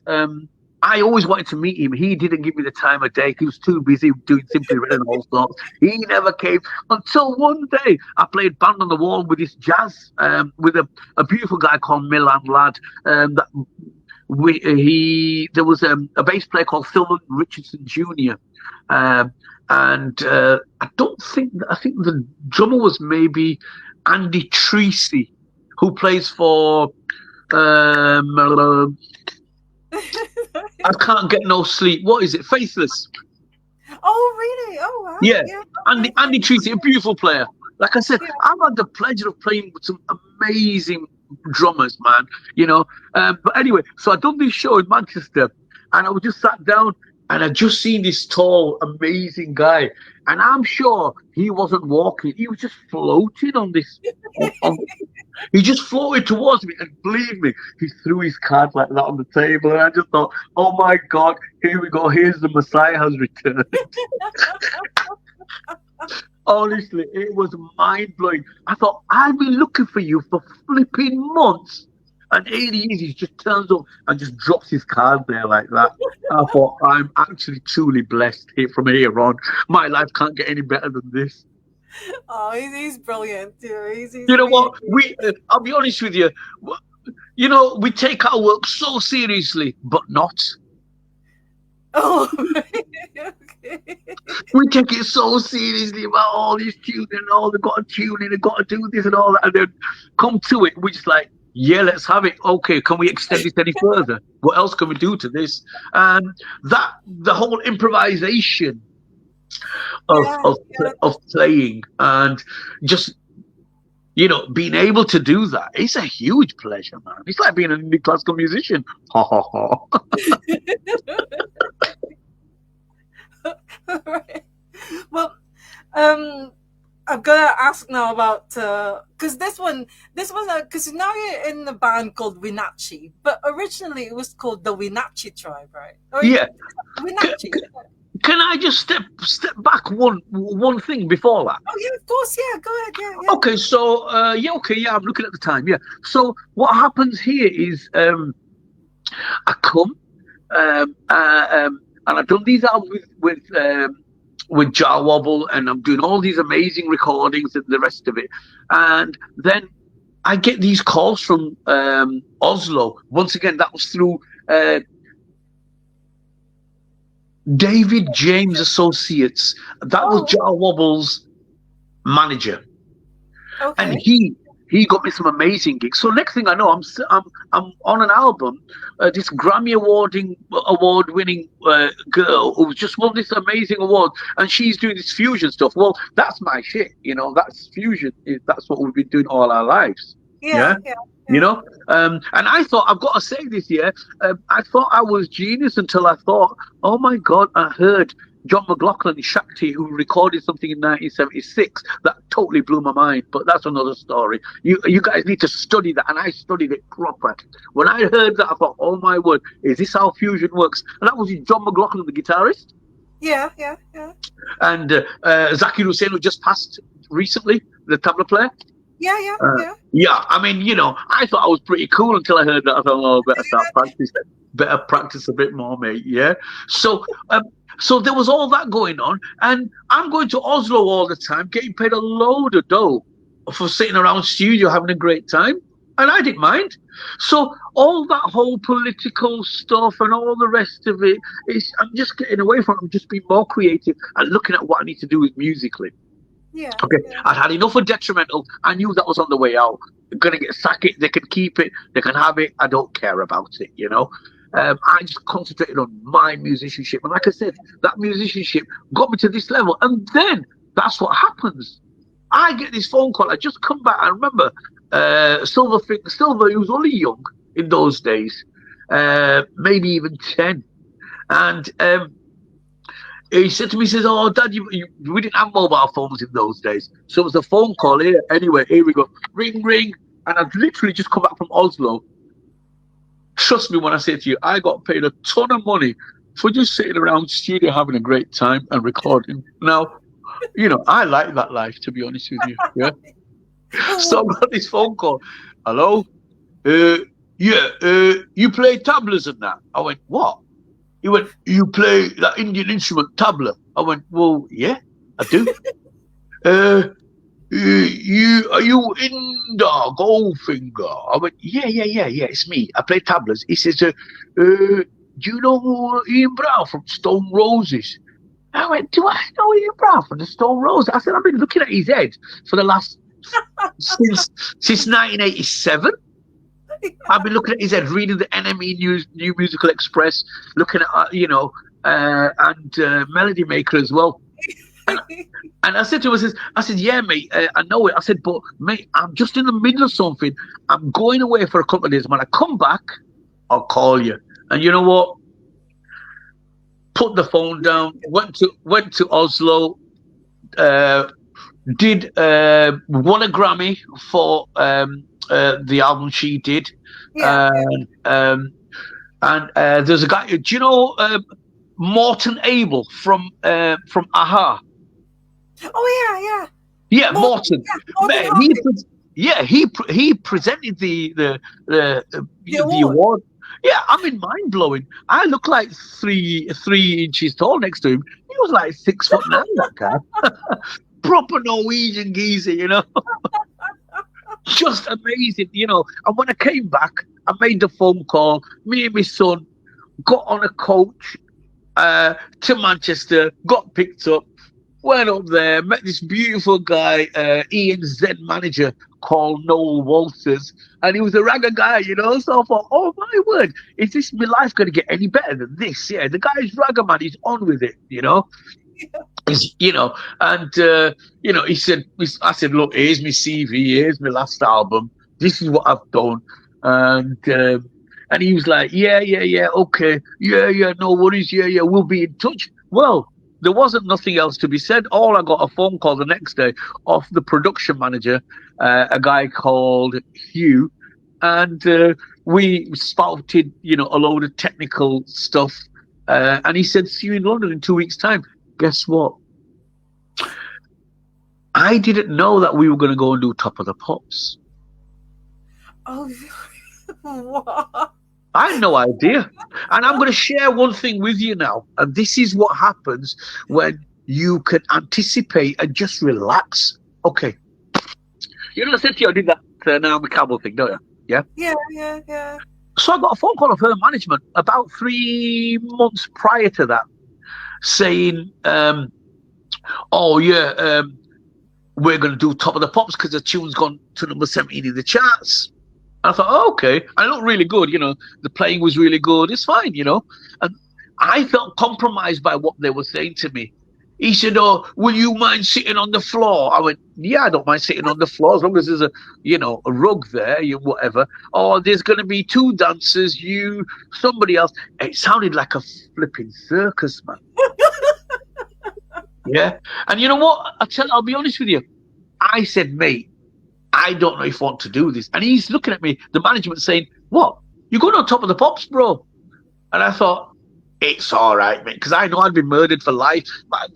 I always wanted to meet him. He didn't give me the time of day. He was too busy doing Simply Red and all sorts. He never came until one day I played Band on the Wall with this jazz with a beautiful guy called Milan Ladd. That there was a bass player called Phil Richardson Jr. And I think the drummer was maybe Andy Treacy, who plays for. I can't get no sleep. What is it? Faithless. oh really? Oh wow, Yeah. yeah, okay, Andy Treacy, a beautiful player. Like I said, yeah, I've had the pleasure of playing with some amazing drummers, man. But anyway, so I done this show in Manchester, and I was just sat down, and I just seen this tall, amazing guy, and I'm sure he wasn't walking; he was just floating on this. On, he just floated towards me, and believe me, he threw his card like that on the table, and I just thought, "Oh my God, here we go! Here's the Messiah has returned." Honestly, it was mind blowing. I thought, I've been looking for you for flipping months. And 80 years, he just turns up and just drops his card there like that. I thought, I'm actually truly blessed here from here on. My life can't get any better than this. oh, he's brilliant. Yeah, he's You know really what? I'll be honest with you. We take our work so seriously, but not. oh okay. We take it so seriously about all these tuning and all they've got to tune in and got to do this and all that. And then come to it, we're just like, yeah, let's have it. Okay, can we extend this any further? What else can we do to this? And the whole improvisation of Yeah, of yeah, of playing and just being able to do that, it's a huge pleasure, man. It's like being a classical musician. Ha ha ha. right. Well, um, I'm gonna ask now about because this one because now you're in the band called Winachi, but originally it was called the Winachi tribe, right? Or Yeah. Winachi. Can I just step back one thing before that? Oh yeah, of course, yeah. Go ahead, yeah. Okay, so I'm looking at the time. Yeah. So what happens here is I come and I've done these albums with Jar Wobble, and I'm doing all these amazing recordings and the rest of it, and then I get these calls from Oslo. Once again, that was through David James Associates. That was Oh, Jar Wobble's manager, and okay. he got me some amazing gigs. So next thing I know, I'm on an album. This Grammy award winning girl who's just won this amazing award, and she's doing this fusion stuff. Well, that's my shit. That's fusion. That's what we've been doing all our lives. Yeah, Yeah. yeah, You yeah. know, and I thought, I've got to say this here. I thought I was genius until I thought, oh my God, I heard John McLaughlin Shakti, who recorded something in 1976 that totally blew my mind. But that's another story. You guys need to study that, and I studied it proper. When I heard that, I thought, oh my word, is this how fusion works? And that was John McLaughlin, the guitarist, Yeah. and Zakir Hussain, who just passed recently, the tabla player. Yeah. Yeah, I mean, I thought I was pretty cool until I heard that. I thought, oh, better practice a bit more, mate. Yeah. So there was all that going on, and I'm going to Oslo all the time, getting paid a load of dough for sitting around studio having a great time, and I didn't mind. So all that whole political stuff and all the rest of it I'm just getting away from it. I'm just being more creative and looking at what I need to do with musically. Yeah. Okay, Yeah. I'd had enough of detrimental. I knew that was on the way out. They're gonna get sack it. They can keep it. They can have it. I don't care about it. I just concentrated on my musicianship, and like I said, that musicianship got me to this level. And then that's what happens. I get this phone call. I just come back. I remember Silver. He was only young in those days, maybe even 10, and he said to me, he says, "Oh, Dad, we didn't have mobile phones in those days, so it was a phone call here. Anyway, here we go, ring, ring." And I've literally just come back from Oslo. Trust me when I say to you, I got paid a ton of money for just sitting around studio having a great time and recording. Now, I like that life, to be honest with you. Yeah. So I got this phone call. Hello? Uh, yeah, you play tablas and that? I went, what? He went, you play that Indian instrument, tabla? I went, well, yeah, I do. Are you Inder Goldfinger? I went, yeah, it's me. I play tablas. He says, do you know Ian Brown from Stone Roses? I went, do I know Ian Brown from the Stone Roses? I said, I've been looking at his head for the last since 1987. I've been looking at his head, reading the NME New Musical Express, looking at and Melody Maker as well. And I said to him, I said, yeah, mate, I know it. I said, but mate, I'm just in the middle of something. I'm going away for a couple of days. When I come back, I'll call you. And you know what? Put the phone down. Went to Oslo. Did won a Grammy for the album she did. Yeah. And there's a guy. Do you know Morten Abel from Aha? Oh yeah. Yeah, Morten. He presented the award. Yeah, I mean, mind blowing. I look like 3 inches tall next to him. He was like 6'9". That guy, proper Norwegian geezer, just amazing, And when I came back, I made the phone call. Me and my son got on a coach to Manchester, got picked up. Went up there, met this beautiful guy, Ian's then manager called Noel Walters, and he was a ragga guy, So I thought, oh my word, is this my life going to get any better than this? Yeah, the guy's ragga man, he's on with it, he said, I said, look, here's my CV, here's my last album, this is what I've done, and he was like, yeah, okay, yeah, no worries, yeah, we'll be in touch. Well, there wasn't nothing else to be said. I got a phone call the next day off the production manager, a guy called Hugh, and we spouted, a load of technical stuff. And he said, see you in London in 2 weeks' time. Guess what? I didn't know that we were going to go and do Top of the Pops. Oh, what? I had no idea. And I'm going to share one thing with you now. And this is what happens when you can anticipate and just relax. Okay. I said to you, I did that Naomi Campbell thing, don't you? Yeah? Yeah. So I got a phone call of her management about 3 months prior to that saying, we're going to do Top of the Pops because the tune's gone to number 17 in the charts. I thought, oh, okay. I looked really good, The playing was really good. It's fine, And I felt compromised by what they were saying to me. He said, oh, will you mind sitting on the floor? I went, yeah, I don't mind sitting on the floor as long as there's a rug there, whatever. Oh, there's going to be 2 dancers, you, somebody else. It sounded like a flipping circus, man. Yeah. And you know what? I'll be honest with you. I said, mate, I don't know if I want to do this. And he's looking at me, the management saying, what? You're going on Top of the Pops, bro? And I thought, it's all right, mate, because I know I'd be murdered for life.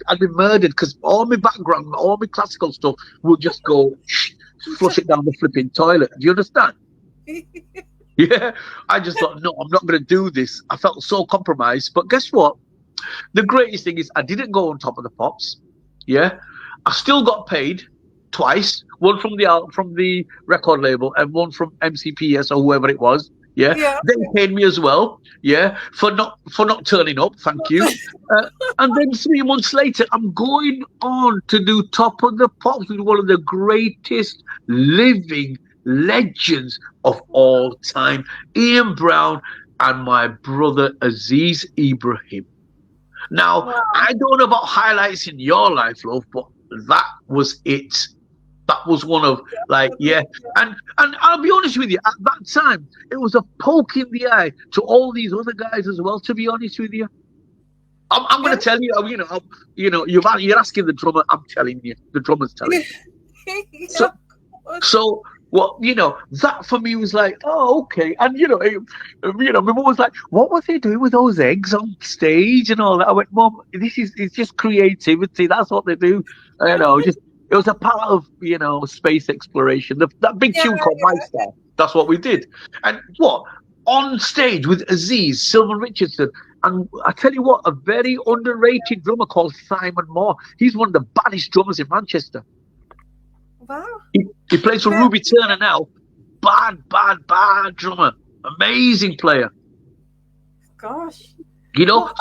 I'd be murdered because all my background, all my classical stuff will just go, flush it down the flipping toilet. Do you understand? Yeah. I just thought, no, I'm not going to do this. I felt so compromised. But guess what? The greatest thing is I didn't go on Top of the Pops. Yeah. I still got paid twice, one from the record label and one from MCPS or whoever it was. Yeah, Yeah. they paid me as well. Yeah, for not turning up. Thank you. And then 3 months later, I'm going on to do Top of the Pops with one of the greatest living legends of all time, Ian Brown, and my brother Aziz Ibrahim. Now, Wow. I don't know about highlights in your life, love, but that was it. That was one of, like, yeah. And I'll be honest with you, at that time, it was a poke in the eye to all these other guys as well, to be honest with you. I'm going Yeah. to tell you, you're asking the drummer, I'm telling you, the drummer's telling you. Yeah. So well, that for me was like, oh, okay. And my mum was like, what was he doing with those eggs on stage and all that? I went, Mum, it's just creativity. That's what they do. Just it was a part of space exploration. That big Yeah. tune called My Star. That's what we did. And what on stage with Aziz, Sylvan Richardson, and I tell you what, a very underrated drummer called Simon Moore. He's one of the baddest drummers in Manchester. Wow. He plays for Ruby Turner now. Bad drummer. Amazing player. Gosh.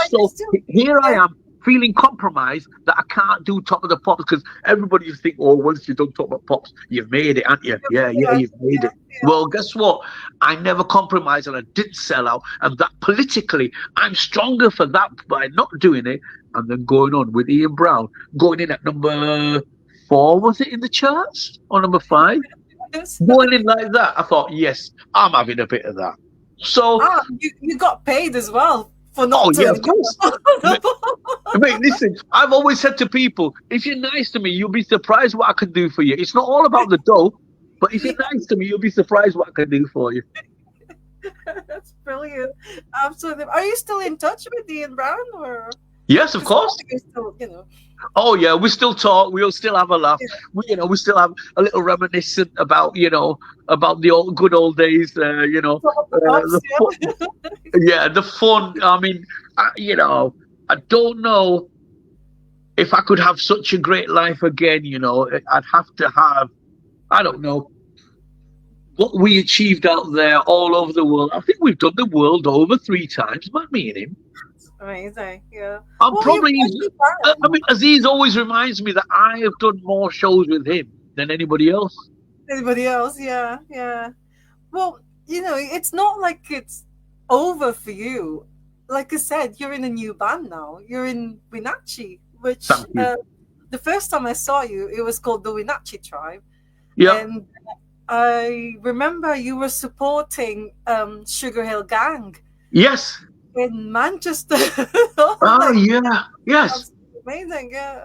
So here I am feeling compromised that I can't do Top of the Pops because everybody just think, oh, once you've done Top of the Pops, you've made it, haven't you? Yeah, you've made it. Well, guess what? I never compromised and I didn't sell out. And that politically, I'm stronger for that by not doing it and then going on with Ian Brown, going in at number 4, was it in the charts? Or number 5? Going in like that, I thought, yes, I'm having a bit of that. So you got paid as well for not. Oh yeah, of course. Mate, listen, I've always said to people, if you're nice to me, you'll be surprised what I can do for you. It's not all about the dough, but if you're nice to me, you'll be surprised what I can do for you. That's brilliant. Absolutely. Are you still in touch with Ian Brown, or? Yes, of course. Still, Oh yeah, we still talk. We'll still have a laugh. Yeah. We still have a little reminiscent about about the good old days. The fun. I mean, I don't know if I could have such a great life again. I'd have to have, I don't know, what we achieved out there all over the world. I think we've done the world over 3 times, not me and him. Amazing, yeah. Aziz always reminds me that I have done more shows with him than anybody else. Yeah. Well, it's not like it's over for you. Like I said, you're in a new band now. You're in Winachi, which the first time I saw you, it was called the Winachi Tribe. Yeah. And I remember you were supporting Sugar Hill Gang. Yes. In Manchester. Yeah. Yes. Amazing, yeah.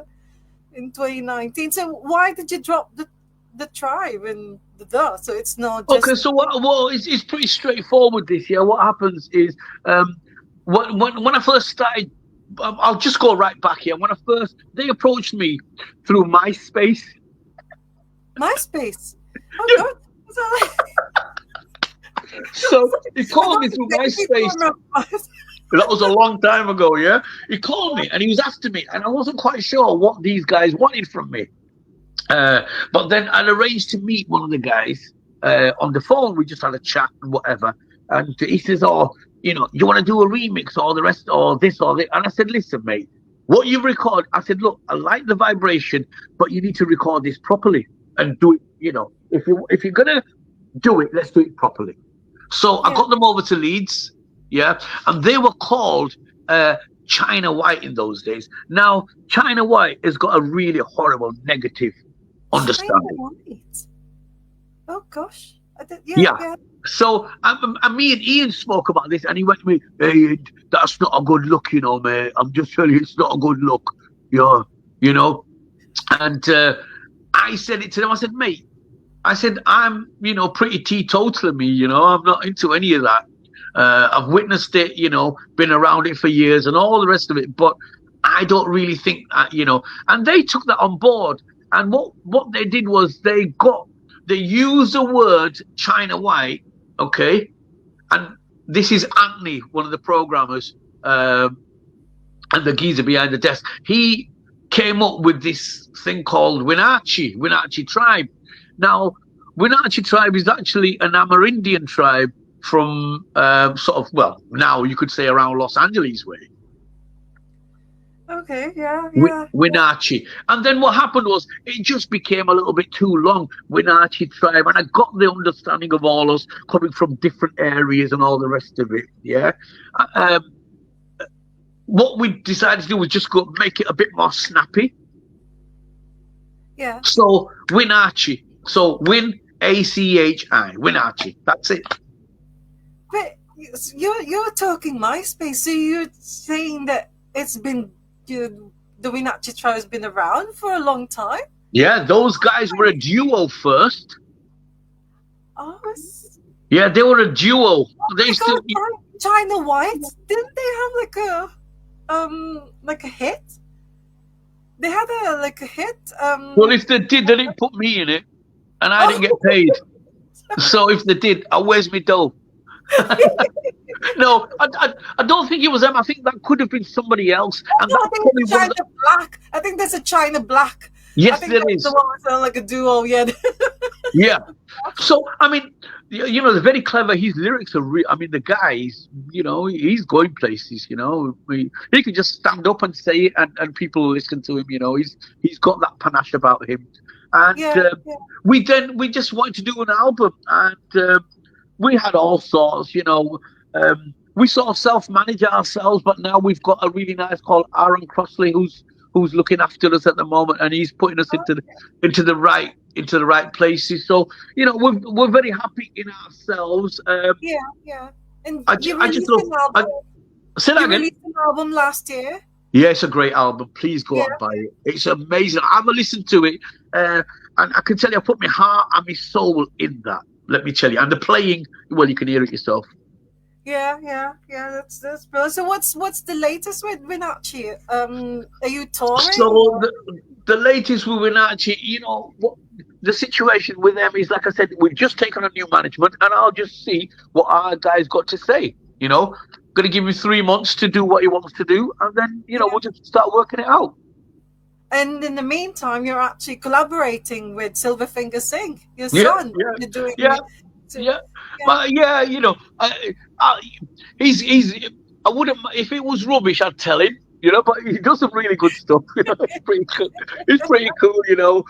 In 2019. So why did you drop the tribe and the so it's not just... Okay, so it's pretty straightforward this year. What happens is when I first started, I'll just go right back here. They approached me through MySpace. MySpace? Oh, yeah. So he called me through MySpace. That was a long time ago, yeah? He called me and he was asking me, and I wasn't quite sure what these guys wanted from me. But then I'd arranged to meet one of the guys on the phone. We just had a chat and whatever. And he says, you want to do a remix or the rest or this or that? And I said, listen, mate, what you record, I said, look, I like the vibration, but you need to record this properly and do it, if you're going to do it, let's do it properly. So I got them over to Leeds, yeah, and they were called China White in those days. Now, China White has got a really horrible negative understanding. Oh, gosh. Yeah. So me and Ian spoke about this, and he went to me, hey, that's not a good look, mate. I'm just telling you, it's not a good look. Yeah, And I said it to them. I said, mate, I'm, pretty teetotaler, me, I'm not into any of that. I've witnessed it, been around it for years and all the rest of it, but I don't really think, and they took that on board. And what they did was they used the word China White, okay? And this is Anthony, one of the programmers, and the geezer behind the desk. He came up with this thing called Winachi Tribe. Now, Winachi Tribe is actually an Amerindian tribe sort of, well, now you could say around Los Angeles way. Okay, yeah. Winachi. And then what happened was it just became a little bit too long. Winachi tribe, and I got the understanding of all us coming from different areas and all the rest of it. Yeah. Um, what we decided to do was just go make it a bit more snappy. Yeah. So Winachi. So Achi. Winachi. That's it. But you're talking MySpace, so you're saying that it's been the Winachi tribe has been around for a long time? Yeah, those guys were a duo first. Oh, yeah, they were a duo. They used to. China White, didn't they have like a hit? They had a hit. Well, if they did, they didn't put me in it, and I didn't get paid. So if they did, where's my dough? No, I don't think it was them. I think that could have been somebody else. And I think it's China Black. I think there's a China Black. Yes, I think there that's is. The one with like a duo, yeah. Yeah. So I mean, they're very clever. His lyrics are real. I mean, the guy is, he's going places. He can just stand up and say it, and people listen to him. He's got that panache about him. And we just wanted to do an album, and we had all sorts. We sort of self-manage ourselves, but now we've got a really nice called Aaron Crossley, who's looking after us at the moment, and he's putting us into the right places. So we're very happy in ourselves. Yeah. And you released an album last year. Yeah, it's a great album. Please go out and buy it. It's amazing. I've listened to it, and I can tell you, I put my heart and my soul in that. Let me tell you. And the playing, well, you can hear it yourself. Yeah. That's brilliant. So what's the latest with Winachi? Are you touring? So the latest with Winachi, what the situation with them is, like I said, we've just taken on new management, and I'll just see what our guys got to say. Going to give him 3 months to do what he wants to do, and then we'll just start working it out. And in the meantime, you're actually collaborating with Silverfinger Singh, your son. You're doing But he's. I wouldn't. If it was rubbish, I'd tell him. But he does some really good stuff. It's pretty cool. It's pretty cool.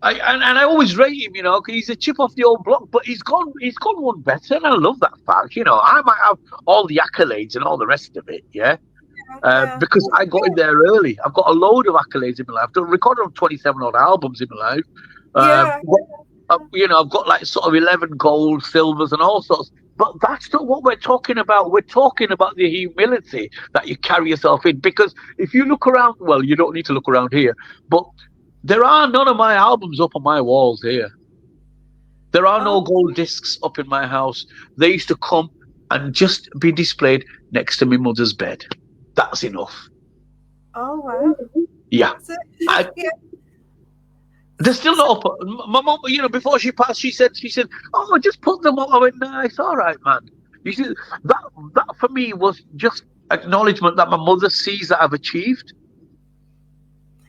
I always rate him. Because he's a chip off the old block, but he's gone one better, and I love that fact. I might have all the accolades and all the rest of it. Because I got in there early. I've got a load of accolades in my life. I've recorded 27 odd albums in my life. I've got like sort of 11 gold, silvers, and all sorts. But that's not what we're talking about. We're talking about the humility that you carry yourself in. Because if you look around, well, you don't need to look around here, but there are none of my albums up on my walls here. There are no gold discs up in my house. They used to come and just be displayed next to my mother's bed. That's enough. Oh, wow. Yeah. They're still not up. My mom, before she passed, she said, "Oh, just put them up." I went, "Nah, it's all right, man." You see, that for me was just acknowledgement that my mother sees that I've achieved.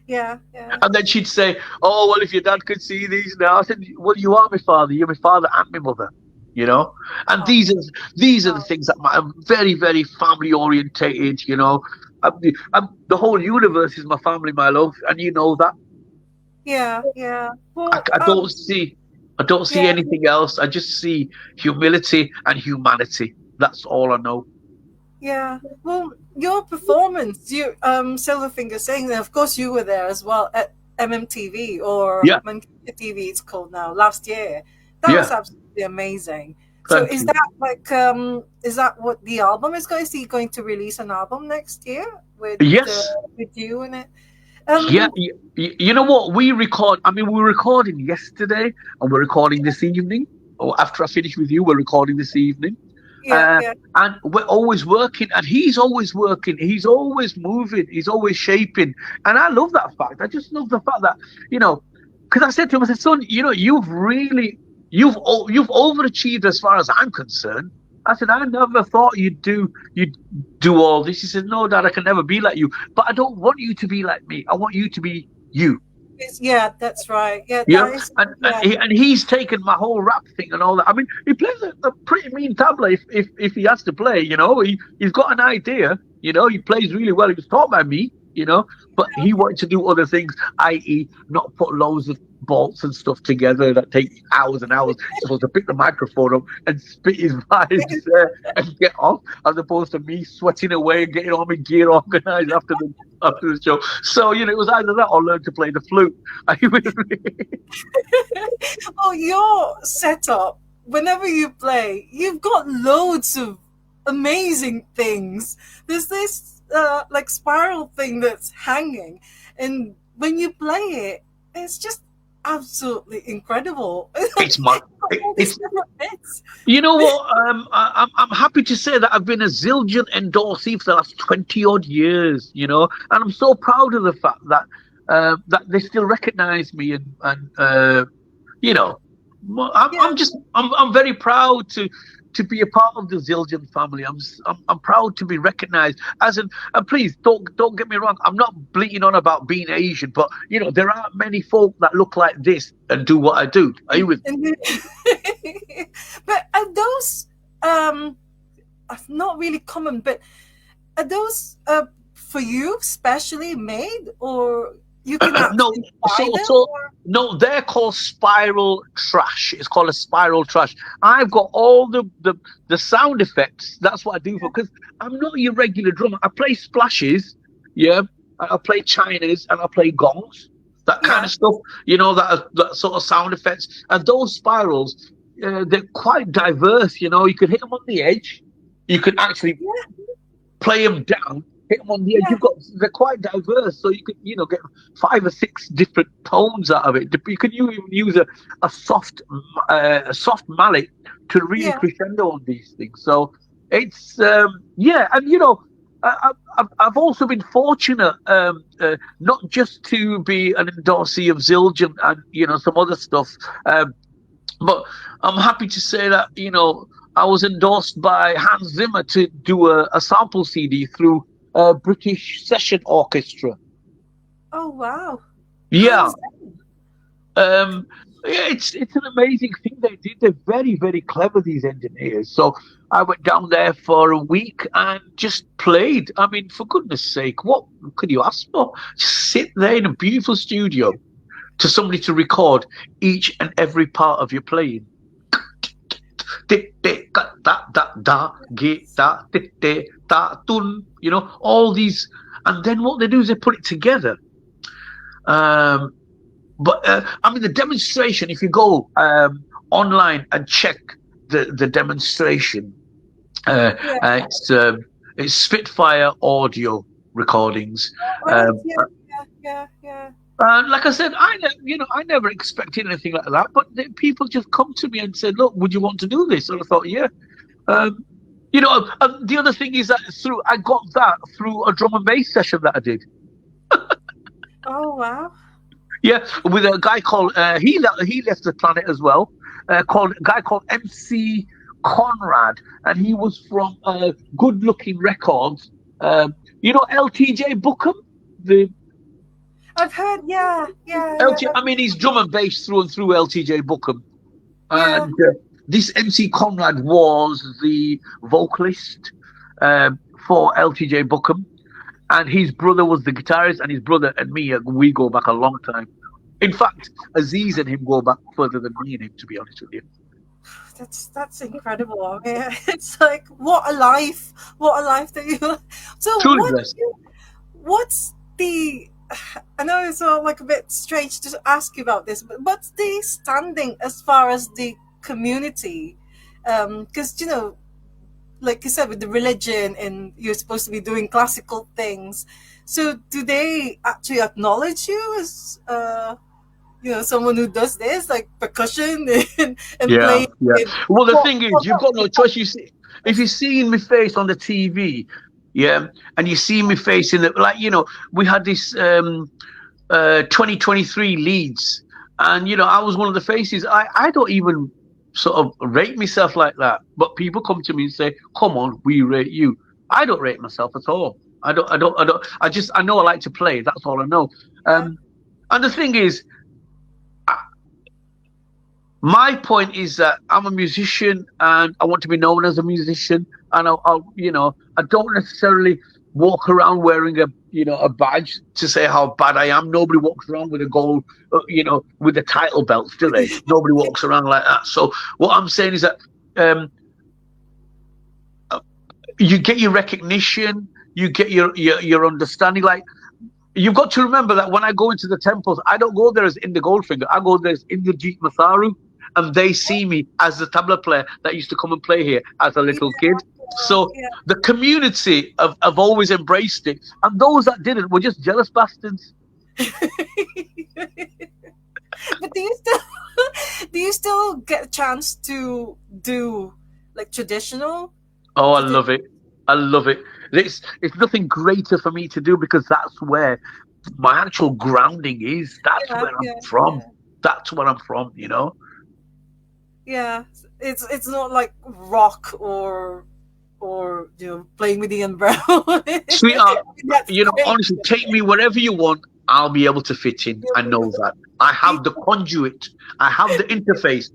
Yeah. And then she'd say, "Oh, well, if your dad could see these now," I said, "Well, you are my father. You're my father and my mother." And these are the things that I'm very, very family orientated. The whole universe is my family, my love, and you know that. Yeah. Well, I don't see anything else. I just see humility and humanity. That's all I know. Yeah. Well, your performance, you Silverfinger Singh, and of course you were there as well at MMTV or TV it's called now, last year. That was absolutely amazing. So is that what the album is going to see? Going to release an album next year with you in it? You know what? We were recording yesterday, and we're recording this evening. Or after I finish with you, we're recording this evening. And we're always working, and he's always working. He's always moving. He's always shaping, and I love that fact. I just love the fact that because I said to him, I said, "Son, you've overachieved as far as I'm concerned." I said, "I never thought you'd do all this." He said, "No, Dad, I can never be like you. But I don't want you to be like me. I want you to be you." Yeah, that's right. Yeah, Yeah, that is. and Yeah, he's taken my whole rap thing and all that. I mean, he plays a pretty mean tabla if he has to play. He's got an idea. He plays really well. He was taught by me. But he wanted to do other things, i.e., not put loads of bolts and stuff together that take hours and hours. He's supposed to pick the microphone up and spit his vibes and get off, as opposed to me sweating away and getting all my gear organized after the show. So it was either that or learn to play the flute. oh, your setup, whenever you play, you've got loads of amazing things. There's this like spiral thing that's hanging, and when you play it, it's just absolutely incredible. It's my. All these It's different bits. You know what? I'm happy to say that I've been a Zildjian endorsee for the last 20 odd years. And I'm so proud of the fact that they still recognise me and you know, Yeah, I'm very proud to be a part of the Zildjian family. I'm proud to be recognised and please don't get me wrong. I'm not bleating on about being Asian, but there aren't many folk that look like this and do what I do. Are you with me? and but are those um not really common, but are those for you specially made, or you can No, actually buy so them? so Or no, they're called spiral trash. It's called a spiral trash. I've got all the sound effects. That's what I do for because I'm not your regular drummer. I play splashes, yeah. I play chinas and I play gongs, that kind yeah, of stuff. That sort of sound effects. And those spirals, they're quite diverse. You can hit them on the edge. You can actually yeah, play them down, hit them on the edge. yeah, They're quite diverse, so you could get 5 or 6 different tones out of it. You could even use a soft mallet to really yeah. crescendo on these things. So it's yeah, and I've also been fortunate not just to be an endorsee of Zildjian and some other stuff, but I'm happy to say that I was endorsed by Hans Zimmer to do a sample CD through a British Session Orchestra. Oh wow. Yeah, Hands down. um, yeah, it's an amazing thing they did. They're very very clever, these engineers. So I went down there for a week and just played. I mean, for goodness sake, what could you ask for? Just sit there in a beautiful studio to somebody to record each and every part of your playing. All these, and then what they do is they put it together. Um, but I mean, the demonstration. If you go online and check the demonstration, uh, Yeah. uh, it's um, it's Spitfire audio recordings. Right. Um, Yeah. Yeah. Yeah. Yeah. like I said, I never expected anything like that. But people just come to me and said, "Look, would you want to do this?" And I thought, "Yeah." Um, the other thing is that I got that through a drum and bass session that I did. Oh wow. Yeah, with a guy called he left the planet as well. Called a guy called MC Conrad, and he was from Good Looking Records. LTJ Bookham, the I've heard. Yeah. Yeah. Yeah. LT. I mean, he's drum and bass through and through LTJ Bookham, Yeah. and this MC Conrad was the vocalist for LTJ Bookham, and his brother was the guitarist, and his brother and me, we go back a long time. In fact, Aziz and him go back further than me and him, to be honest with you. That's incredible. I mean, it's like what a life. What a life that you. So Truly blessed. what's the? I know it's all like a bit strange to ask you about this, but what's the standing as far as the community? Because like you said, with the religion, and you're supposed to be doing classical things. So do they actually acknowledge you as someone who does this, like percussion and Yeah, playing? yeah. In, Well, the what, thing is, what, you've got no choice. You see, if you're seeing my face on the TV, yeah, and you see me face in the we had this 2023 Leeds, and I was one of the faces. I don't even sort of rate myself like that, but people come to me and say, "Come on, we rate you." I don't rate myself at all. I don't. I know I like to play. That's all I know. yeah, Um, And the thing is, my point is that I'm a musician and I want to be known as a musician, and I don't necessarily walk around wearing a badge to say how bad I am. Nobody walks around with a gold, with a title belt, do they? Nobody walks around like that. So what I'm saying is that um, you get your recognition, you get your understanding. Like, you've got to remember that when I go into the temples, I don't go there as Inder Goldfinger. I go there as Inder Matharu, and they see me as the tabla player that used to come and play here as a little kid. So Yeah. the community have always embraced it, and those that didn't were just jealous bastards. But do you still get a chance to do like traditional? Oh, I tradi- love it. I love it. It's nothing greater for me to do because that's where my actual grounding is. That's Yeah, where I'm yeah, from. yeah, That's where I'm from. yeah. It's not like rock or playing with the umbrella. Sweetheart, That's great. honestly, take me wherever you want. I'll be able to fit in. I know that. I have the conduit. I have the interface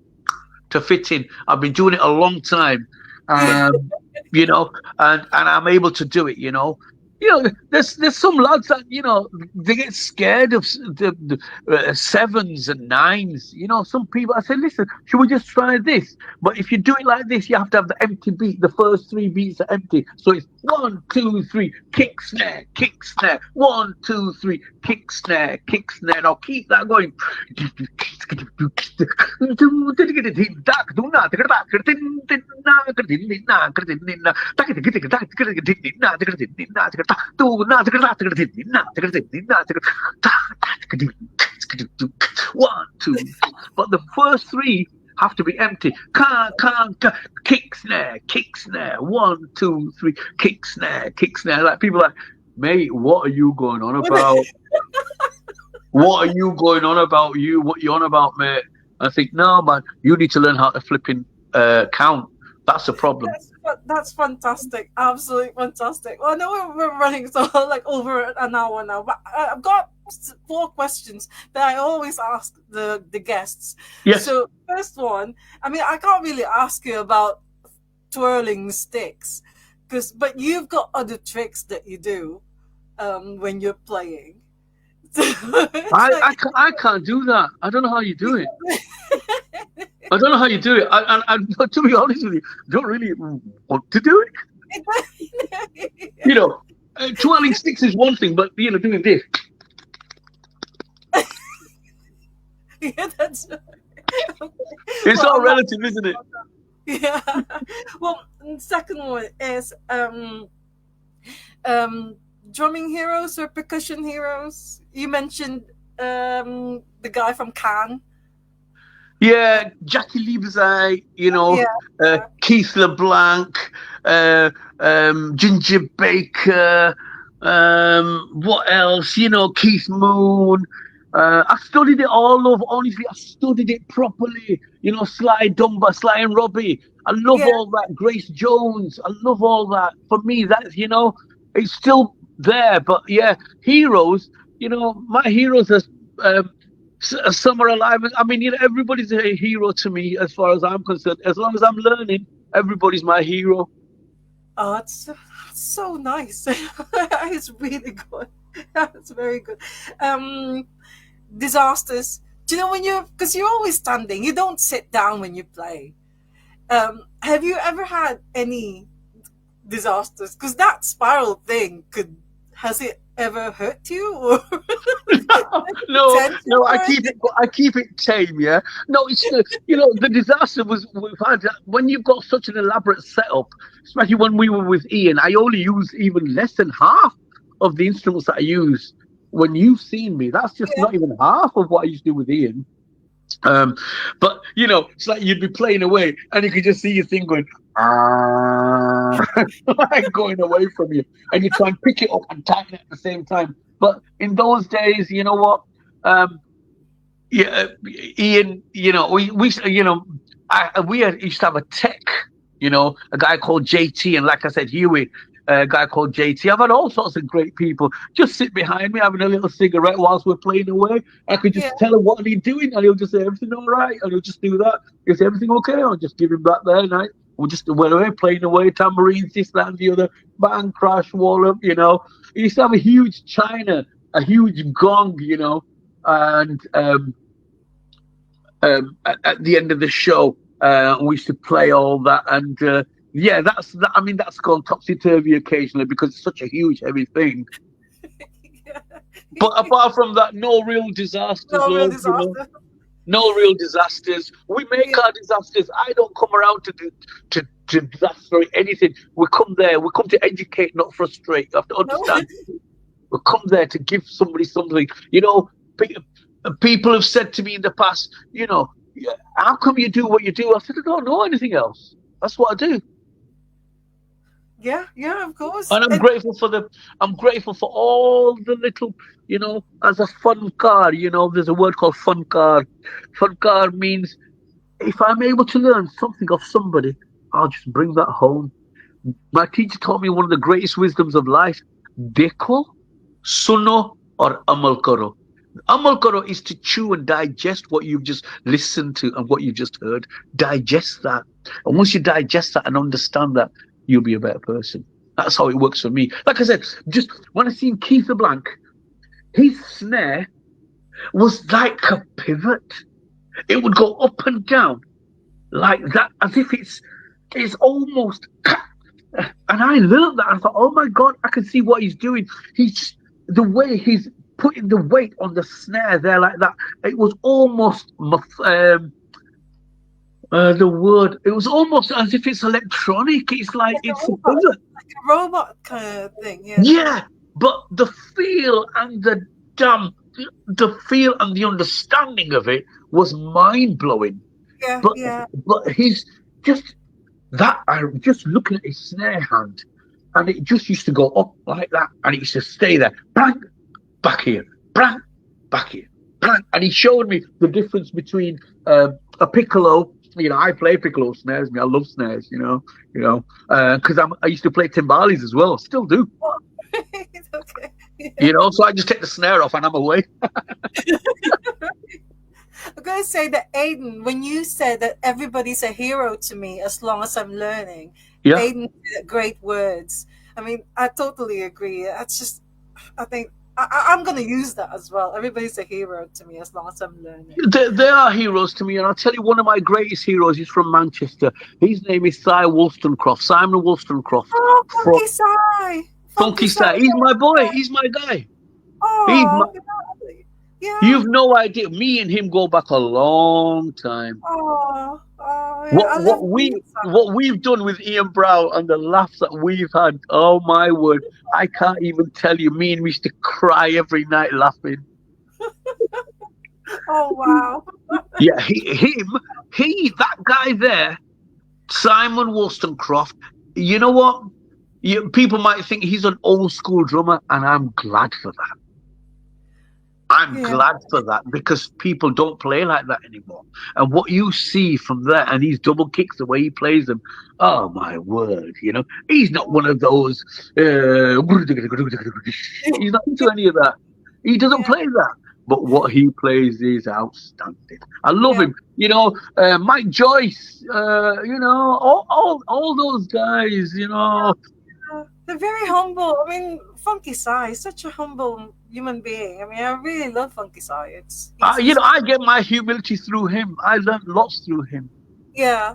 to fit in. I've been doing it a long time. Um, and I'm able to do it. There's some lads that they get scared of the sevens and nines. Some people. I say, listen, should we just try this? But if you do it like this, you have to have the empty beat. The first three beats are empty, so it's 1, 2, 3, kick snare, kick snare. 1, 2, 3, kick snare, kick snare. Now keep that going. One, two. But the first three have to be empty. Kick snare, kick snare. 1, 2, 3, kick snare, kick snare. Like, people are like, mate, what are you going on about? What are you going on about? What you on about, mate? I think, no, man, you need to learn how to flipping count. That's the problem. That's fantastic. Absolutely fantastic. Well, I know we're running so like over an hour now, but I've got 4 questions that I always ask the guests. Yes. So first one, I mean, I can't really ask you about twirling sticks, but you've got other tricks that you do when you're playing. So it's like I can't do that. I don't know how you do it. I don't know how you do it. To be honest with you, I don't really want to do it. Twirling sticks is one thing, but doing this. yeah, that's It's well, all relative, isn't it? yeah. Well, second one is drumming heroes or percussion heroes. You mentioned the guy from Cannes. Yeah, Jackie Liebesay, Yeah. Keith LeBlanc, Ginger Baker, what else? Keith Moon. I studied it all over. Honestly, I studied it properly. Sly Dunbar, Sly and Robbie. I love Yeah. all that. Grace Jones. I love all that. For me, that's it's still there. But yeah, heroes. My heroes are some are alive. I mean, everybody's a hero to me as far as I'm concerned. As long as I'm learning, everybody's my hero. Oh, it's so nice. It's really good. It's very good. Disasters. Do you know because you're always standing, you don't sit down when you play. Have you ever had any disasters? Because that spiral thing has it ever hurt you? Or No, I keep it tame. Yeah, no, it's the disaster we've had when you've got such an elaborate setup, especially when we were with Ian. I only use even less than half of the instruments that I use. When you've seen me, that's just Yeah. not even half of what I used to do with Ian. But it's like you'd be playing away, and you could just see your thing going, like going away from you, and you try and pick it up and tighten it at the same time. But in those days, you know what? Yeah, Ian. We used to have a tech. A guy called JT, and like I said, Huey. a guy called JT. I've had all sorts of great people just sit behind me having a little cigarette whilst we're playing away. I could Yeah. just tell him what he's doing, and he'll just say, everything all right? And he'll just do that. He'll say, everything okay? I'll just give him that there, and we'll just went away, playing away, tambourines, this, that, and the other, bang, crash, wall up, He used to have a huge china, a huge gong, and at the end of the show, we used to play all that, and yeah, that's that. I mean, that's gone topsy turvy occasionally because it's such a huge, heavy thing. Yeah. But apart from that, no real disasters, No real love. disaster. No real disasters. We make Yeah. our disasters. I don't come around to disaster anything. We come there. We come to educate, not frustrate. You have to No. understand. We come there to give somebody something. People have said to me in the past, "Yeah, how come you do what you do?" I said, I don't know anything else. That's what I do. Yeah, yeah, of course. And I'm grateful for all the little, as a fun car, there's a word called fun car. Fun car means if I'm able to learn something of somebody, I'll just bring that home. My teacher taught me one of the greatest wisdoms of life. Dekho, suno, or amal karo. Amal karo is to chew and digest what you've just listened to and what you've just heard. Digest that. And once you digest that and understand that, you'll be a better person. That's how it works for me. Like I said, just when I seen Keith LeBlanc, his snare was like a pivot. It would go up and down like that, as if it's almost. And I learned that. I thought, oh my God, I can see what he's doing. He's just, the way he's putting the weight on the snare there like that. It was almost the word. It was almost as if it's electronic. It's like it's a pivot. Like a robot kind of thing. Yeah. Yeah, but the feel and the feel and the understanding of it was mind blowing. Yeah. But Yeah. but he's just that. I just looking at his snare hand, and it just used to go up like that, and it used to stay there. Bang, back here. Bang, back here. Bang. And he showed me the difference between a piccolo. I play piccolo snares. I love snares. Because I used to play timbales as well. Still do. Okay. Yeah. So I just take the snare off and I'm away. I'm going to say that Aiden, when you said that everybody's a hero to me as long as I'm learning, Yeah. Aiden said great words. I mean, I totally agree. That's just, I think, I'm going to use that as well. Everybody's a hero to me as long as I'm learning. They are heroes to me, and I'll tell you, one of my greatest heroes is from Manchester. His name is Simon Wollstonecraft. Oh, Funky Si. Funky Si. He's my boy. He's my guy. Oh, yeah. You've no idea. Me and him go back a long time. Oh, yeah. What we've done with Ian Brown and the laughs that we've had, oh my word, I can't even tell you. Me and we used to cry every night laughing. Oh wow. Yeah, that guy there, Simon Wollstonecraft. You know what? People might think he's an old school drummer, and I'm glad for that. I'm glad for that, because people don't play like that anymore. And what you see from there, and these double kicks, the way he plays them, oh my word, he's not one of those. He's not into any of that. He doesn't play that. But what he plays is outstanding. I love him. Mike Joyce, all those guys, They're very humble. I mean, Funky Si is such a humble human being. I mean, I really love Funky Si. I get my humility through him. I learned lots through him. Yeah.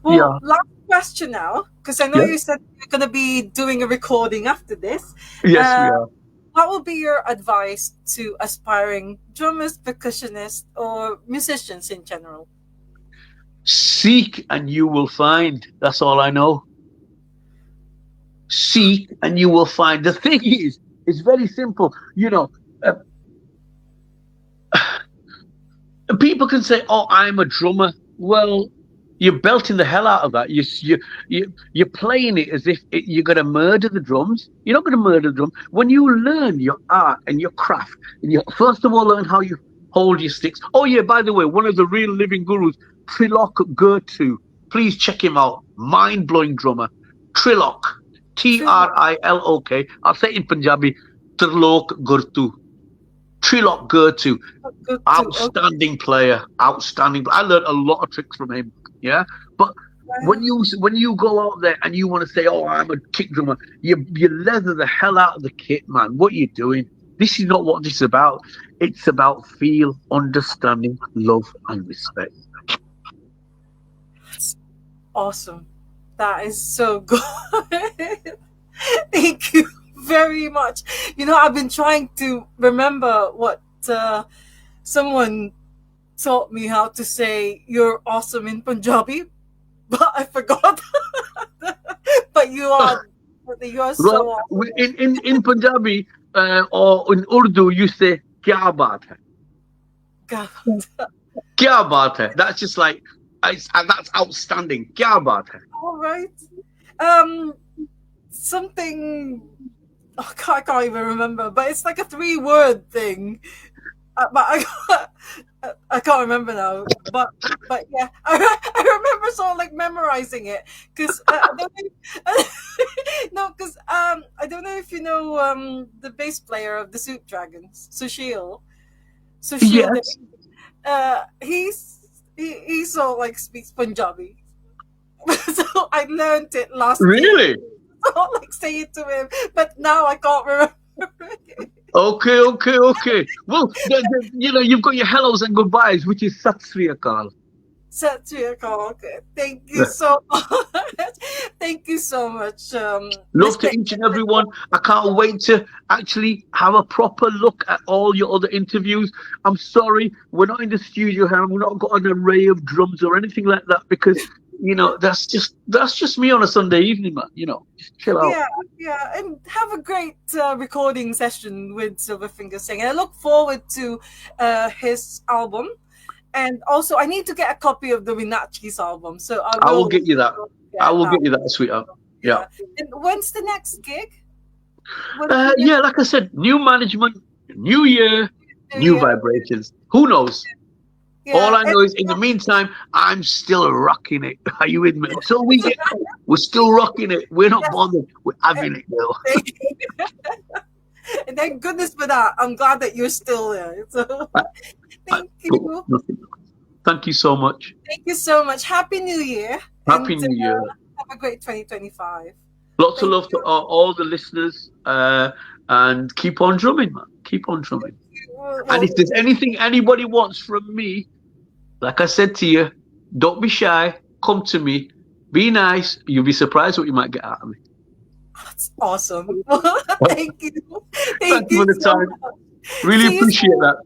Well, last question now, because I know you said you're going to be doing a recording after this. Yes, we are. What would be your advice to aspiring drummers, percussionists, or musicians in general? Seek and you will find. That's all I know. Seek and you will find. The thing is, it's very simple. People can say, "Oh, I'm a drummer." Well, you're belting the hell out of that. You're playing it as if you're going to murder the drums. You're not going to murder the drum. When you learn your art and your craft, and you first of all learn how you hold your sticks. Oh yeah, by the way, one of the real living gurus, Trilok Gertu. Please check him out. Mind-blowing drummer. Trilok. Trilok. I'll say it in Punjabi. Trilok Gurtu. Trilok Gurtu. Good too. Okay. Outstanding player. Outstanding. I learned a lot of tricks from him. Yeah. But when you go out there and you want to say, "Oh, I'm a kick drummer," you leather the hell out of the kit, man. What are you doing? This is not what this is about. It's about feel, understanding, love, and respect. That's awesome. That is so good. Thank you very much. I've been trying to remember what someone taught me how to say "you're awesome" in Punjabi, but I forgot. But you are Well, so awesome. in Punjabi or in Urdu, you say "kya baat hai." God. Kya baat hai. That's just like that's outstanding. Kya baat hai. All right. Um, something. Oh, I can't even remember, but it's like a three-word thing. But I can't remember now. But yeah, I remember sort of like memorizing it because I don't know. No, because I don't know if you know the bass player of the Soup Dragons, Sushil. Sushil, Yes. he sort of like speaks Punjabi, so I learned it last year. Really? So like say it to him, but now I can't remember. Okay. Well, you've got your hellos and goodbyes, which is Sat Sri Akal. Set to your call. Okay. Thank you so much. Thank you so much, Love Mr. to each and every one. I can't wait to actually have a proper look at all your other interviews. I'm sorry, we're not in the studio here. We've not got an array of drums or anything like that because that's just me on a Sunday evening, man. Just chill out. Yeah, yeah, and have a great recording session with Silverfinger Singh. I look forward to his album, and also I need to get a copy of the Winachi's album, so I I will will get you that. I get will that. get you that, sweetheart. Yeah. Yeah. And when's the next gig? When's the next Yeah, like I said, new management, new year, New new Year? vibrations. Who knows? All Yeah, I know is, in the meantime, I'm still rocking it. Are you with me? Until we get out, we're still rocking it. We're not yes, bothered. We're having it, girl. and thank goodness for that. I'm glad that you're still there. So I, thank but you. nothing. Thank you so much. Thank you so much. Happy New Year Happy and New Year. have a great 2025. Lots of Thank love to all the listeners. And keep on drumming, man. Keep on drumming. you. And if Well, there's anything anybody wants from me, like I said to you, don't be shy. Come to me. Be nice. You'll be surprised what you might get out of me. that's awesome. Thank you. Thank Thank you you for the so time. much. Really See you appreciate soon. that.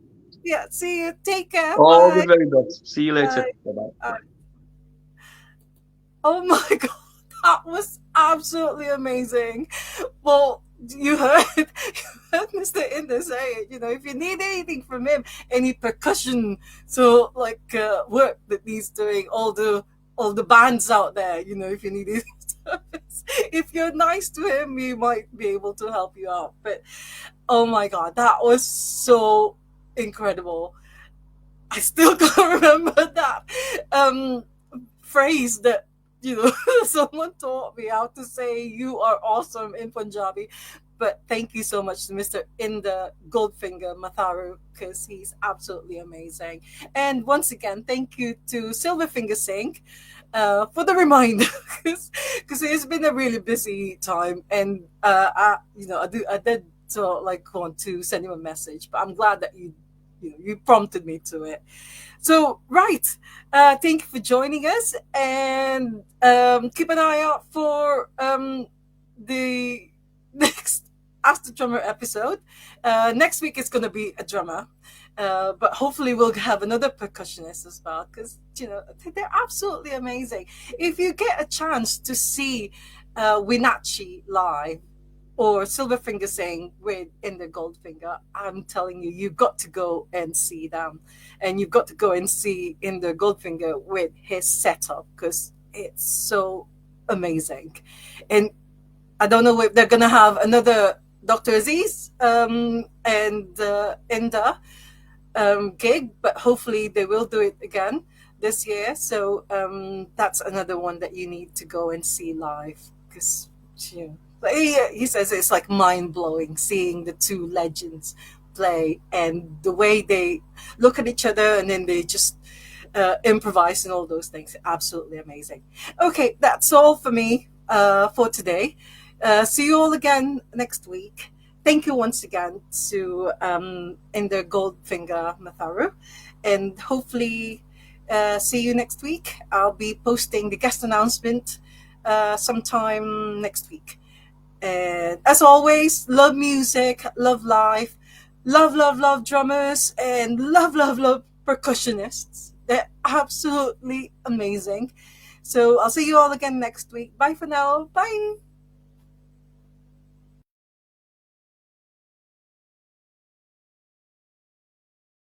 Yeah, see you. Take care. All the Bye. very best. See you later. Bye. Bye bye. Bye. Oh my God. That was absolutely amazing. Well, you heard Mr. Inder say it. If you need anything from him, any percussion, so like work that he's doing, all the bands out there, if you need his service, if you're nice to him, he might be able to help you out. But oh my God, that was so incredible. I still can't remember that phrase that someone taught me how to say "you are awesome" in Punjabi. But thank you so much to Mr. Inder Goldfinger Matharu because he's absolutely amazing. And once again, thank you to Silverfinger Singh for the reminder because it's been a really busy time, and I did so like want to send him a message, but I'm glad that you prompted me to it. So, right. Thank you for joining us, and keep an eye out for the next Ask the Drummer episode. Next week it's going to be a drummer, but hopefully we'll have another percussionist as well because they're absolutely amazing. If you get a chance to see Winachi live, or Silverfinger Singh with Inder Goldfinger, I'm telling you, you've got to go and see them. And you've got to go and see Inder Goldfinger with his setup because it's so amazing. And I don't know if they're going to have another Dr. Aziz and Inder gig, but hopefully they will do it again this year. So that's another one that you need to go and see live because But he says it's like mind blowing seeing the two legends play and the way they look at each other and then they just improvise and all those things. Absolutely amazing. Okay, that's all for me for today. See you all again next week. Thank you once again to Inder Goldfinger Matharu, and hopefully see you next week. I'll be posting the guest announcement sometime next week. And as always, love music, love life, love drummers, and love percussionists. They're absolutely amazing. So I'll see you all again next week. Bye for now. Bye.